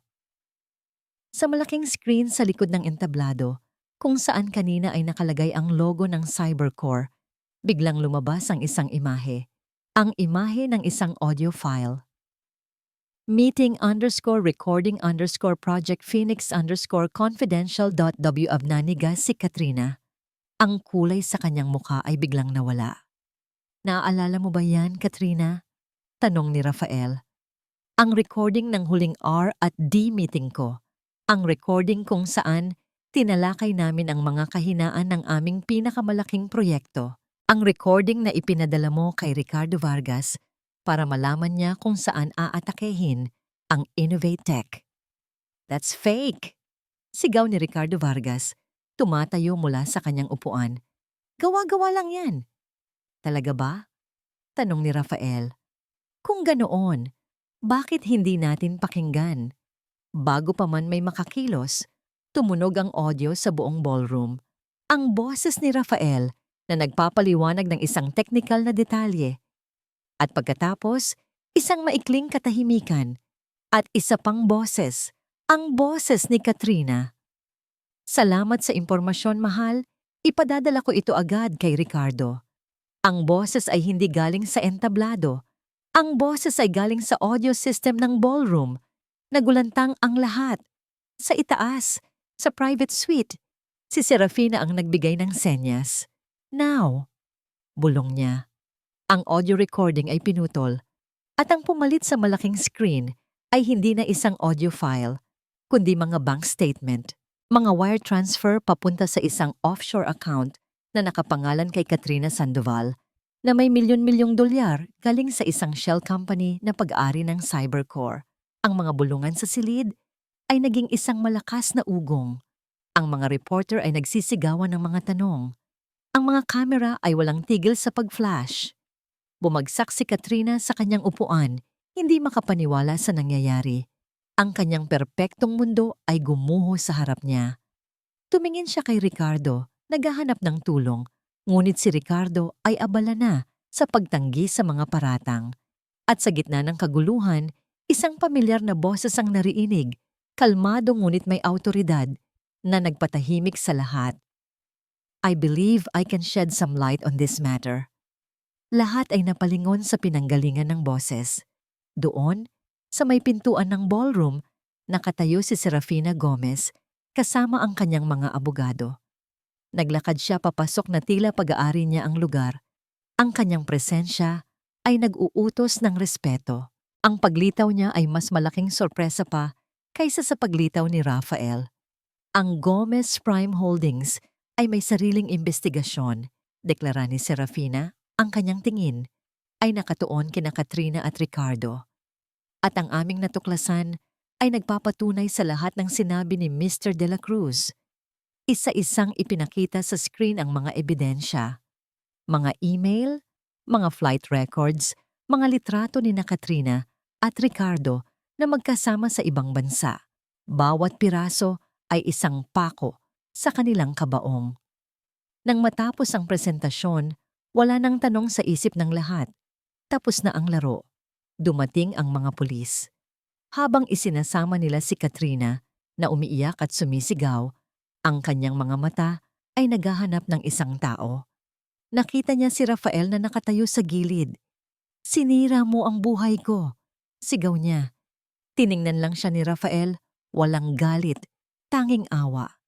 [SPEAKER 1] Sa malaking screen sa likod ng entablado, kung saan kanina ay nakalagay ang logo ng Cybercore, biglang lumabas ang isang imahe. Ang imahe ng isang audio file. "Meeting_recording_project Phoenix_confidential.w abnaniga si Katrina." Ang kulay sa kanyang mukha ay biglang nawala. "Naaalala mo ba yan, Katrina?" tanong ni Rafael. "Ang recording ng huling R at D meeting ko. Ang recording kung saan tinalakay namin ang mga kahinaan ng aming pinakamalaking proyekto. Ang recording na ipinadala mo kay Ricardo Vargas para malaman niya kung saan aatakehin ang Innovate Tech." "That's fake!" sigaw ni Ricardo Vargas, tumatayo mula sa kanyang upuan. "Gawa-gawa lang yan." "Talaga ba?" tanong ni Rafael. "Kung ganoon, bakit hindi natin pakinggan?" Bago pa man may makakilos, tumunog ang audio sa buong ballroom. Ang boses ni Rafael na nagpapaliwanag ng isang teknikal na detalye. At pagkatapos, isang maikling katahimikan. At isa pang boses, ang boses ni Katrina. "Salamat sa impormasyon, mahal. Ipadadala ko ito agad kay Ricardo." Ang boses ay hindi galing sa entablado. Ang boses ay galing sa audio system ng ballroom. Nagulantang ang lahat. Sa itaas, sa private suite, si Serafina ang nagbigay ng senyas. "Now," bulong niya. Ang audio recording ay pinutol, at ang pumalit sa malaking screen ay hindi na isang audio file, kundi mga bank statement, mga wire transfer papunta sa isang offshore account na nakapangalan kay Katrina Sandoval na may milyon-milyong dolyar galing sa isang shell company na pag-ari ng Cybercore. Ang mga bulungan sa silid ay naging isang malakas na ugong. Ang mga reporter ay nagsisigawan ng mga tanong. Ang mga kamera ay walang tigil sa pag-flash. Bumagsak si Katrina sa kanyang upuan, hindi makapaniwala sa nangyayari. Ang kanyang perpektong mundo ay gumuho sa harap niya. Tumingin siya kay Ricardo, naghahanap ng tulong, ngunit si Ricardo ay abala na sa pagtanggi sa mga paratang. At sa gitna ng kaguluhan, isang pamilyar na boses ang nariinig, kalmado ngunit may awtoridad, na nagpatahimik sa lahat. "I believe I can shed some light on this matter." Lahat ay napalingon sa pinanggalingan ng boses. Doon, sa may pintuan ng ballroom, nakatayo si Serafina Gomez kasama ang kanyang mga abogado. Naglakad siya papasok na tila pag-aari niya ang lugar. Ang kanyang presensya ay nag-uutos ng respeto. Ang paglitaw niya ay mas malaking sorpresa pa kaysa sa paglitaw ni Rafael. Ang Gomez Prime Holdings ay may sariling investigasyon, deklara ni Serafina. Ang kanyang tingin ay nakatuon kina Katrina at Ricardo. At ang aming natuklasan ay nagpapatunay sa lahat ng sinabi ni Mr. De La Cruz. Isa-isang ipinakita sa screen ang mga ebidensya. Mga email, mga flight records, mga litrato ni Katrina at Ricardo na magkasama sa ibang bansa. Bawat piraso ay isang pako sa kanilang kabaong. Nang matapos ang presentasyon, wala nang tanong sa isip ng lahat. Tapos na ang laro. Dumating ang mga pulis. Habang isinasama nila si Katrina na umiiyak at sumisigaw, ang kanyang mga mata ay naghahanap ng isang tao. Nakita niya si Rafael na nakatayo sa gilid. "Sinira mo ang buhay ko," sigaw niya. Tiningnan lang siya ni Rafael, walang galit, tanging awa.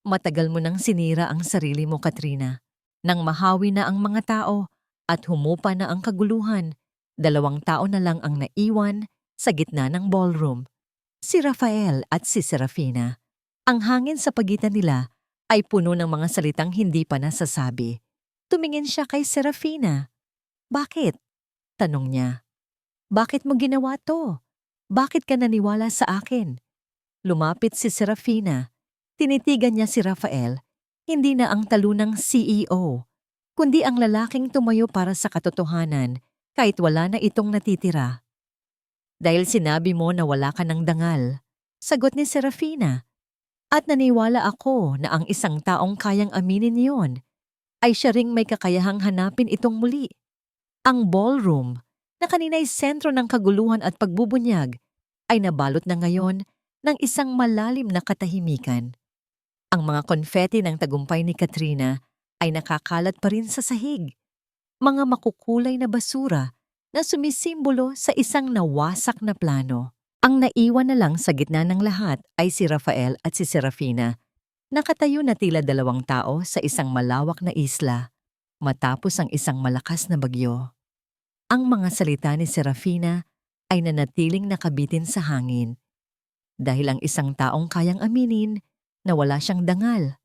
[SPEAKER 1] "Matagal mo nang sinira ang sarili mo, Katrina. Nang mahawi na ang mga tao at humupa na ang kaguluhan, 2 tao na lang ang naiwan sa gitna ng ballroom. Si Rafael at si Serafina. Ang hangin sa pagitan nila ay puno ng mga salitang hindi pa nasasabi. Tumingin siya kay Serafina. "Bakit?" tanong niya. "Bakit mo ginawa to? Bakit ka naniwala sa akin?" Lumapit si Serafina. Tinitigan niya si Rafael, hindi na ang talunang CEO, kundi ang lalaking tumayo para sa katotohanan kahit wala na itong natitira. "Dahil sinabi mo na wala ka ng dangal," sagot ni Serafina. "At naniwala ako na ang isang taong kayang aminin yon ay siya ring may kakayahang hanapin itong muli. Ang ballroom, na kanina'y sentro ng kaguluhan at pagbubunyag, ay nabalot na ngayon ng isang malalim na katahimikan. Ang mga konfeti ng tagumpay ni Katrina ay nakakalat pa rin sa sahig. Mga makukulay na basura na sumisimbolo sa isang nawasak na plano. Ang naiwan na lang sa gitna ng lahat ay si Rafael at si Serafina. Nakatayo na tila 2 tao sa isang malawak na isla matapos ang isang malakas na bagyo. Ang mga salita ni Serafina ay nanatiling nakabitin sa hangin. Dahil ang isang taong kayang aminin na wala siyang dangal,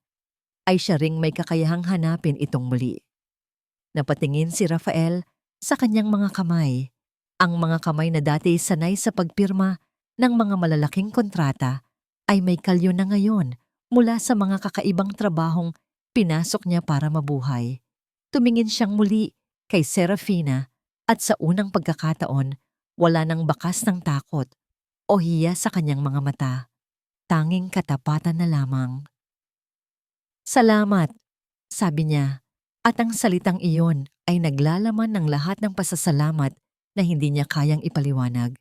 [SPEAKER 1] ay siya ring may kakayahang hanapin itong muli. Napatingin si Rafael sa kanyang mga kamay. Ang mga kamay na dati sanay sa pagpirma ng mga malalaking kontrata ay may kalyo na ngayon mula sa mga kakaibang trabahong pinasok niya para mabuhay. Tumingin siyang muli kay Serafina at sa unang pagkakataon, wala nang bakas ng takot o hiya sa kanyang mga mata. Tanging katapatan na lamang. "Salamat," sabi niya, at ang salitang iyon ay naglalaman ng lahat ng pasasalamat na hindi niya kayang ipaliwanag.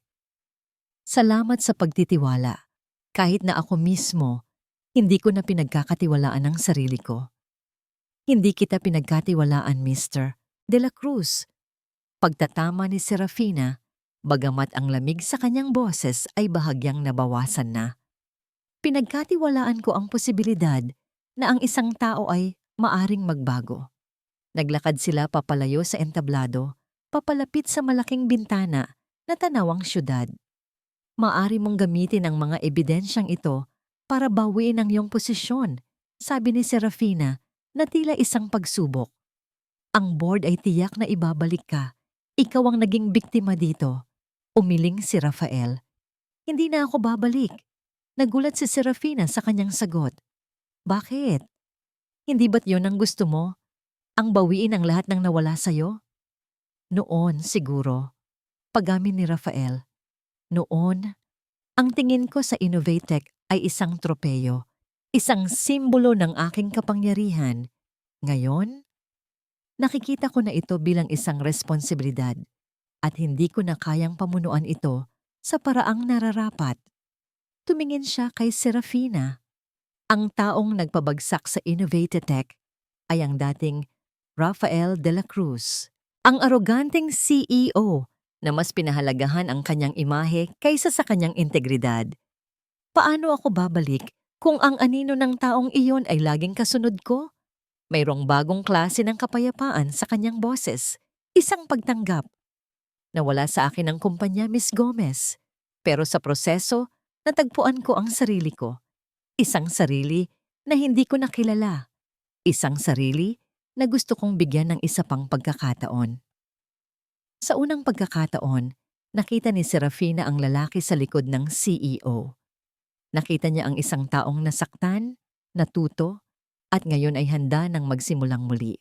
[SPEAKER 1] "Salamat sa pagtitiwala. Kahit na ako mismo, hindi ko na pinagkakatiwalaan ang sarili ko." "Hindi kita pinagkatiwalaan, Mr. De La Cruz." Pagtatama ni Serafina, bagamat ang lamig sa kanyang boses ay bahagyang nabawasan na. "Pinagkatiwalaan ko ang posibilidad na ang isang tao ay maaring magbago." Naglakad sila papalayo sa entablado, papalapit sa malaking bintana na tanawang syudad. "Maari mong gamitin ang mga ebidensyang ito para bawiin ang iyong posisyon," sabi ni Serafina na tila isang pagsubok. "Ang board ay tiyak na ibabalik ka. Ikaw ang naging biktima dito." Umiling si Rafael. "Hindi na ako babalik." Nagulat si Serafina sa kanyang sagot. "Bakit? Hindi ba't yun ang gusto mo? Ang bawiin ang lahat ng nawala sa'yo?" "Noon, siguro," pag-amin ni Rafael. "Noon, ang tingin ko sa Innovatec ay isang tropeyo, isang simbolo ng aking kapangyarihan. Ngayon, nakikita ko na ito bilang isang responsibilidad at hindi ko na kayang pamunuan ito sa paraang nararapat." Tumingin siya kay Serafina. Ang taong nagpabagsak sa Innovatec ay ang dating Rafael De La Cruz, ang aroganteng CEO na mas pinahalagahan ang kanyang imahe kaysa sa kanyang integridad. Paano ako babalik kung ang anino ng taong iyon ay laging kasunod ko? Mayroong bagong klase ng kapayapaan sa kanyang boses. Isang pagtanggap. Nawala sa akin ang kumpanya, Miss Gomez. Pero sa proseso, natagpuan ko ang sarili ko. Isang sarili na hindi ko nakilala. Isang sarili na gusto kong bigyan ng isa pang pagkakataon. Sa unang pagkakataon, nakita ni Serafina ang lalaki sa likod ng CEO. Nakita niya ang isang taong nasaktan, natuto, at ngayon ay handa ng magsimulang muli.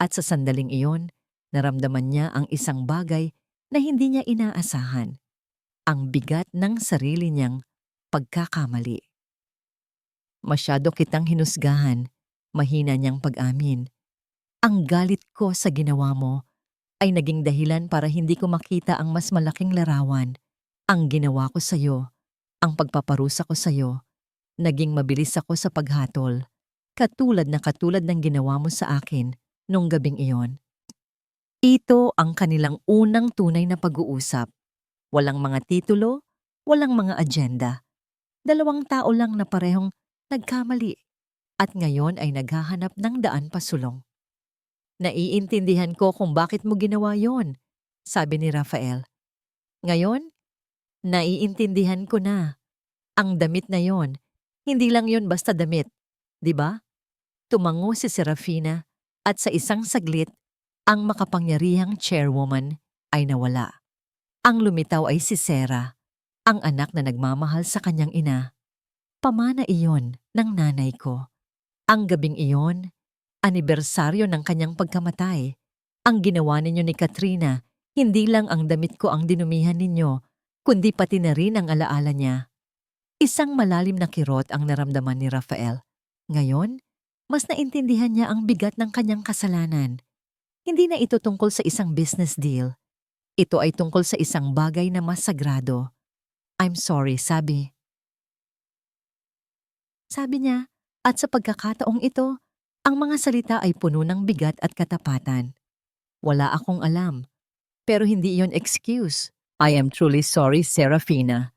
[SPEAKER 1] At sa sandaling iyon, naramdaman niya ang isang bagay na hindi niya inaasahan. Ang bigat ng sarili niyang pagkakamali. Masyado kitang hinusgahan, mahina niyang pag-amin. Ang galit ko sa ginawa mo ay naging dahilan para hindi ko makita ang mas malaking larawan. Ang ginawa ko sa'yo, ang pagpaparusa ko sa'yo, naging mabilis ako sa paghatol. Katulad ng ginawa mo sa akin nung gabing iyon. Ito ang kanilang unang tunay na pag-uusap. Walang mga titulo, walang mga agenda. Dalawang tao lang na parehong nagkamali at ngayon ay naghahanap ng daan pasulong. Naiintindihan ko kung bakit mo ginawa yon, sabi ni Rafael. Ngayon, naiintindihan ko na. Ang damit na yon, hindi lang yon basta damit, di ba? Tumango si Serafina at sa isang saglit, ang makapangyarihang chairwoman ay nawala. Ang lumitaw ay si Sera, ang anak na nagmamahal sa kanyang ina. Pamana iyon ng nanay ko. Ang gabing iyon, anibersaryo ng kanyang pagkamatay. Ang ginawa ninyo ni Katrina, hindi lang ang damit ko ang dinumihan ninyo, kundi pati na rin ang alaala niya. Isang malalim na kirot ang naramdaman ni Rafael. Ngayon, mas naintindihan niya ang bigat ng kanyang kasalanan. Hindi na ito tungkol sa isang business deal. Ito ay tungkol sa isang bagay na mas sagrado. I'm sorry, sabi. Sabi niya, at sa pagkakataong ito, ang mga salita ay puno ng bigat at katapatan. Wala akong alam, pero hindi iyon excuse. I am truly sorry, Serafina.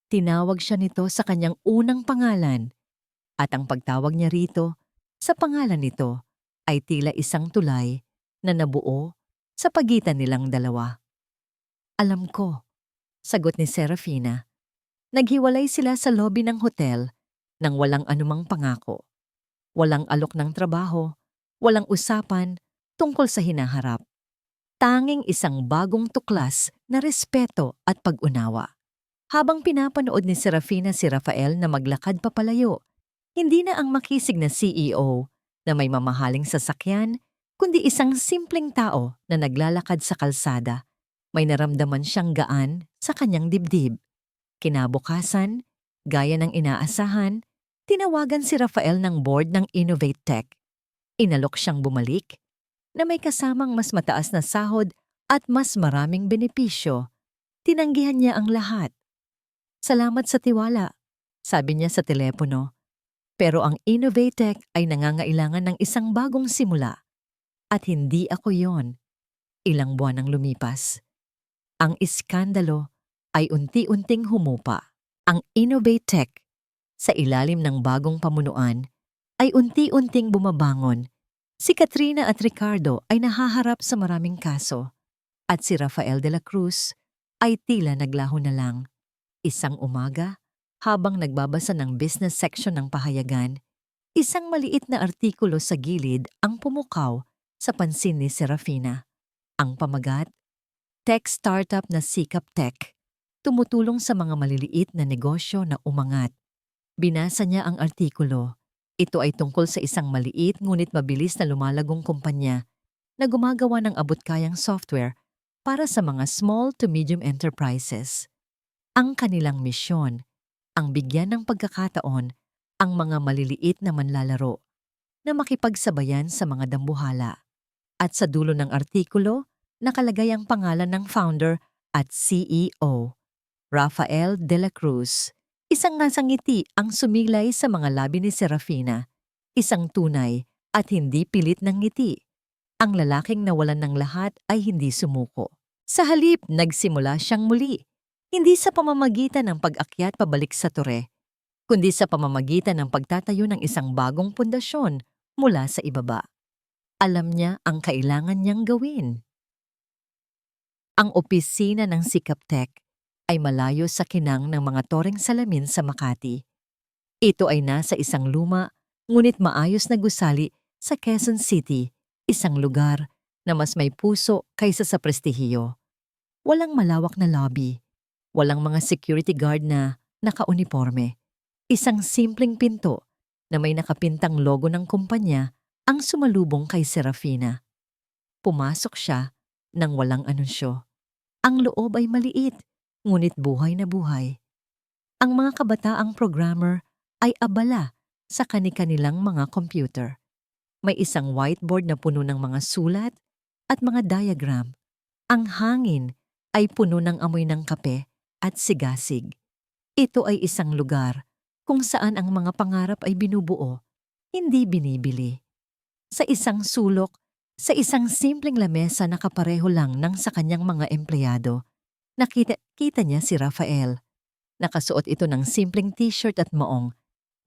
[SPEAKER 1] Tinawag siya nito sa kanyang unang pangalan. At ang pagtawag niya rito, sa pangalan nito, ay tila isang tulay na nabuo sa pagitan nilang dalawa. Alam ko, sagot ni Serafina. Naghiwalay sila sa lobby ng hotel nang walang anumang pangako. Walang alok ng trabaho, walang usapan tungkol sa hinaharap. Tanging isang bagong tuklas na respeto at pag-unawa. Habang pinapanood ni Serafina si Rafael na maglakad papalayo, hindi na ang makisig na CEO na may mamahaling sasakyan, kundi isang simpleng tao na naglalakad sa kalsada. May naramdaman siyang gaan sa kanyang dibdib. Kinabukasan, gaya ng inaasahan, tinawagan si Rafael ng board ng Innovate Tech. Inalok siyang bumalik na may kasamang mas mataas na sahod at mas maraming benepisyo. Tinanggihan niya ang lahat. Salamat sa tiwala, sabi niya sa telepono. Pero ang Innovatech ay nangangailangan ng isang bagong simula. At hindi ako yon. Ilang buwan ang lumipas. Ang iskandalo ay unti-unting humupa. Ang Innovatech, sa ilalim ng bagong pamunuan, ay unti-unting bumabangon. Si Katrina at Ricardo ay nahaharap sa maraming kaso. At si Rafael de la Cruz ay tila naglaho na lang. Isang umaga, habang nagbabasa ng business section ng pahayagan, isang maliit na artikulo sa gilid ang pumukaw sa pansin ni Serafina. Ang pamagat, tech startup na Sikap Tech, tumutulong sa mga maliliit na negosyo na umangat. Binasa niya ang artikulo. Ito ay tungkol sa isang maliit ngunit mabilis na lumalagong kumpanya na gumagawa ng abot-kayang software para sa mga small to medium enterprises. Ang kanilang misyon, ang bigyan ng pagkakataon ang mga maliliit na manlalaro na makipagsabayan sa mga dambuhala. At sa dulo ng artikulo, nakalagay ang pangalan ng founder at CEO, Rafael de la Cruz. Isang nasangiti ang sumilay sa mga labi ni Serafina, isang tunay at hindi pilit ng ngiti. Ang lalaking nawalan ng lahat ay hindi sumuko. Sa halip, nagsimula siyang muli. Hindi sa pamamagitan ng pag-akyat pabalik sa tore, kundi sa pamamagitan ng pagtatayo ng isang bagong pundasyon mula sa ibaba. Alam niya ang kailangan niyang gawin. Ang opisina ng Sikaptech ay malayo sa kinang ng mga toreng salamin sa Makati. Ito ay nasa isang luma, ngunit maayos na gusali sa Quezon City, isang lugar na mas may puso kaysa sa prestihiyo. Walang malawak na lobby, walang mga security guard na nakauniforme. Isang simpleng pinto na may nakapintang logo ng kumpanya ang sumalubong kay Serafina. Pumasok siya nang walang anunsyo. Ang loob ay maliit, ngunit buhay na buhay. Ang mga kabataang programmer ay abala sa kani-kanilang mga computer. May isang whiteboard na puno ng mga sulat at mga diagram. Ang hangin ay puno ng amoy ng kape at sigasig. Ito ay isang lugar kung saan ang mga pangarap ay binubuo, hindi binibili. Sa isang sulok, sa isang simpleng lamesa na kapareho lang ng sa kanyang mga empleyado, nakita niya si Rafael. Nakasuot ito ng simpleng t-shirt at maong,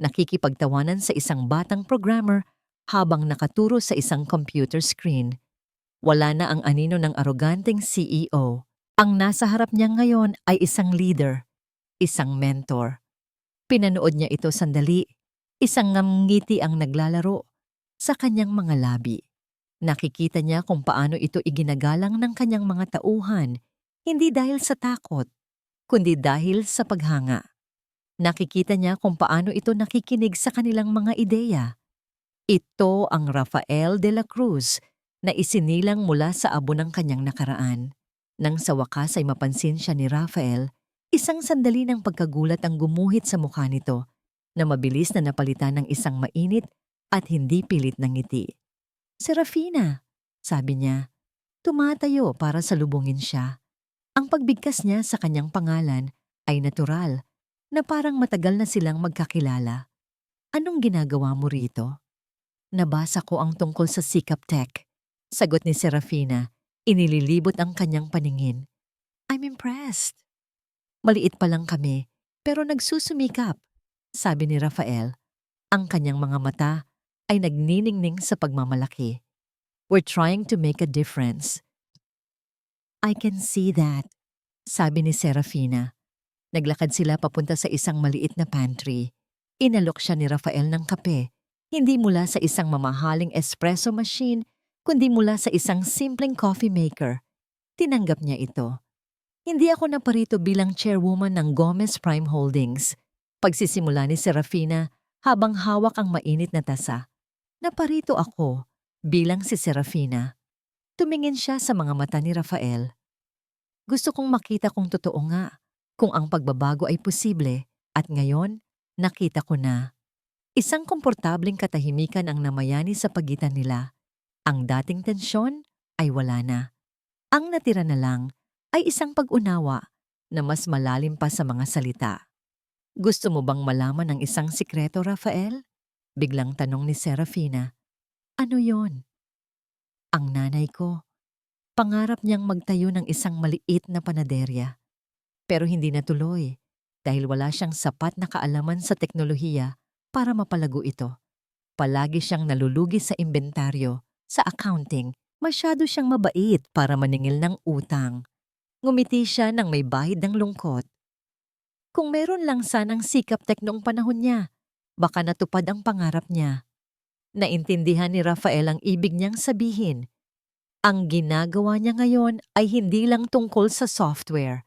[SPEAKER 1] nakikipagtawanan sa isang batang programmer habang nakaturo sa isang computer screen. Wala na ang anino ng aroganteng CEO. Ang nasa harap niya ngayon ay isang leader, isang mentor. Pinanood niya ito sandali, isang ngiti ang naglalaro sa kanyang mga labi. Nakikita niya kung paano ito iginagalang ng kanyang mga tauhan, hindi dahil sa takot, kundi dahil sa paghanga. Nakikita niya kung paano ito nakikinig sa kanilang mga ideya. Ito ang Rafael de la Cruz na isinilang mula sa abo ng kanyang nakaraan. Nang sa wakas ay mapansin siya ni Rafael, isang sandali ng pagkagulat ang gumuhit sa mukha nito na mabilis na napalitan ng isang mainit at hindi pilit na ngiti. "Serafina," sabi niya, tumatayo para salubungin siya. Ang pagbigkas niya sa kanyang pangalan ay natural, na parang matagal na silang magkakilala. "Anong ginagawa mo rito?" "Nabasa ko ang tungkol sa Sikaptech," sagot ni Serafina, inililibot ang kanyang paningin. "I'm impressed." "Maliit pa lang kami, pero nagsusumikap," sabi ni Rafael. Ang kanyang mga mata ay nagniningning sa pagmamalaki. "We're trying to make a difference." "I can see that," sabi ni Serafina. Naglakad sila papunta sa isang maliit na pantry. Inalok siya ni Rafael ng kape, hindi mula sa isang mamahaling espresso machine, kundi mula sa isang simpleng coffee maker. Tinanggap niya ito. "Hindi ako naparito bilang chairwoman ng Gomez Prime Holdings." Pagsisimula ni Serafina habang hawak ang mainit na tasa. "Naparito ako bilang si Serafina." Tumingin siya sa mga mata ni Rafael. "Gusto kong makita kung totoo nga, kung ang pagbabago ay posible, at ngayon, nakita ko na." Isang komportableng katahimikan ang namayani sa pagitan nila. Ang dating tensyon ay wala na. Ang natira na lang ay isang pag-unawa na mas malalim pa sa mga salita. "Gusto mo bang malaman ang isang sikreto, Rafael?" Biglang tanong ni Serafina. "Ano yon?" "Ang nanay ko, pangarap niyang magtayo ng isang maliit na panaderya. Pero hindi natuloy dahil wala siyang sapat na kaalaman sa teknolohiya para mapalago ito. Palagi siyang nalulugi sa inventaryo, sa accounting. Masyado siyang mabait para maningil ng utang." Ngumiti siya nang may bahid ng lungkot. Kung meron lang sanang Sikaptech noong panahon niya, baka natupad ang pangarap niya. Naintindihan ni Rafael ang ibig niyang sabihin. Ang ginagawa niya ngayon ay hindi lang tungkol sa software.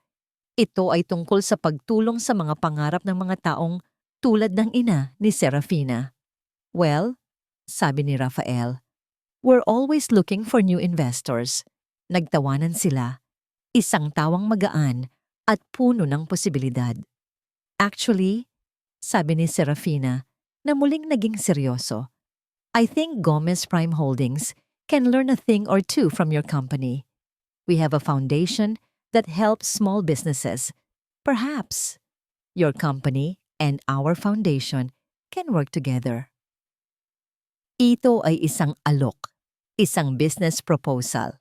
[SPEAKER 1] Ito ay tungkol sa pagtulong sa mga pangarap ng mga taong tulad ng ina ni Serafina. "Well," sabi ni Rafael, "we're always looking for new investors." Nagtawanan sila, isang tawang magaan at puno ng posibilidad. "Actually," sabi ni Serafina na muling naging seryoso, "I think Gomez Prime Holdings can learn a thing or two from your company. We have a foundation that helps small businesses. Perhaps your company and our foundation can work together." Ito ay isang alok, isang business proposal.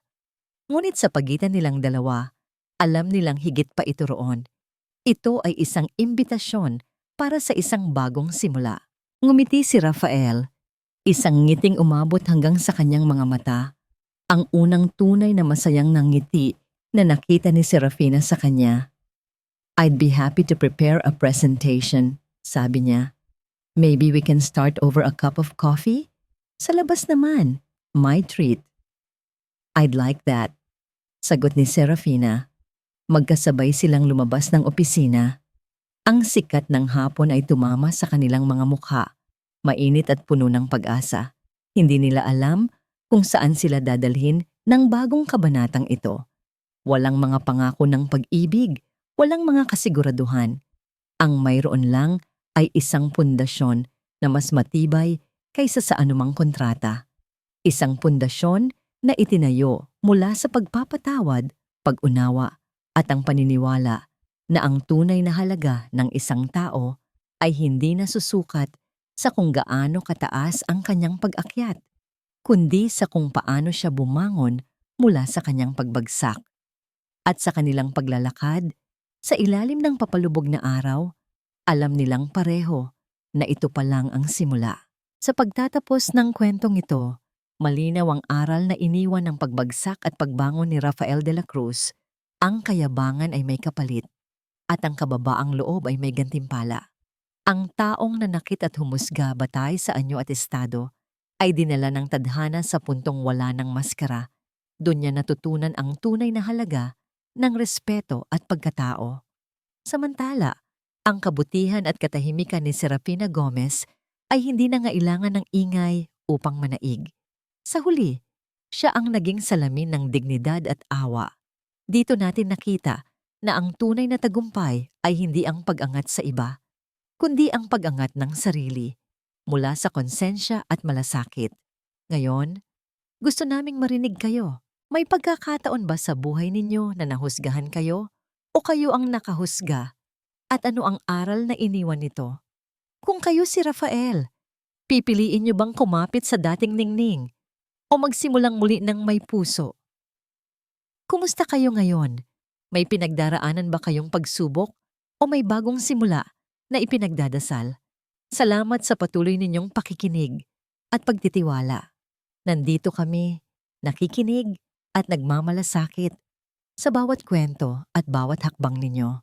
[SPEAKER 1] Ngunit sa pagitan nilang dalawa, alam nilang higit pa ito roon. Ito ay isang imbitasyon para sa isang bagong simula. Ngumiti si Rafael, isang ngiting umabot hanggang sa kanyang mga mata, ang unang tunay na masayang nangiti na nakita ni Serafina sa kanya. "I'd be happy to prepare a presentation," sabi niya. "Maybe we can start over a cup of coffee? Sa labas naman, my treat." "I'd like that," sagot ni Serafina. Magkasabay silang lumabas ng opisina. Ang sikat ng hapon ay tumama sa kanilang mga mukha, mainit at puno ng pag-asa. Hindi nila alam kung saan sila dadalhin ng bagong kabanatang ito. Walang mga pangako ng pag-ibig, walang mga kasiguraduhan. Ang mayroon lang ay isang pundasyon na mas matibay kaysa sa anumang kontrata. Isang pundasyon na itinayo mula sa pagpapatawad, pag-unawa, at ang paniniwala na ang tunay na halaga ng isang tao ay hindi nasusukat sa kung gaano kataas ang kanyang pag-akyat, kundi sa kung paano siya bumangon mula sa kanyang pagbagsak. At sa kanilang paglalakad, sa ilalim ng papalubog na araw, alam nilang pareho na ito pa lang ang simula. Sa pagtatapos ng kwentong ito, malinaw ang aral na iniwan ng pagbagsak at pagbangon ni Rafael de la Cruz. Ang kayabangan ay may kapalit, at ang kababaang loob ay may gantimpala. Ang taong nanakit at humusga batay sa anyo at estado ay dinala ng tadhana sa puntong wala ng maskara. Doon niya natutunan ang tunay na halaga ng respeto at pagkatao. Samantala, ang kabutihan at katahimikan ni Serafina Gomez ay hindi nangailangan ng ingay upang manaig. Sa huli, siya ang naging salamin ng dignidad at awa. Dito natin nakita na ang tunay na tagumpay ay hindi ang pag-angat sa iba, kundi ang pag-angat ng sarili, mula sa konsensya at malasakit. Ngayon, gusto naming marinig kayo. May pagkakataon ba sa buhay ninyo na nahusgahan kayo o kayo ang nakahusga? At ano ang aral na iniwan nito? Kung kayo si Rafael, pipiliin niyo bang kumapit sa dating ningning o magsimulang muli ng may puso? Kumusta kayo ngayon? May pinagdaraanan ba kayong pagsubok o may bagong simula na ipinagdadasal? Salamat sa patuloy ninyong pakikinig at pagtitiwala. Nandito kami, nakikinig at nagmamalasakit sa bawat kwento at bawat hakbang ninyo.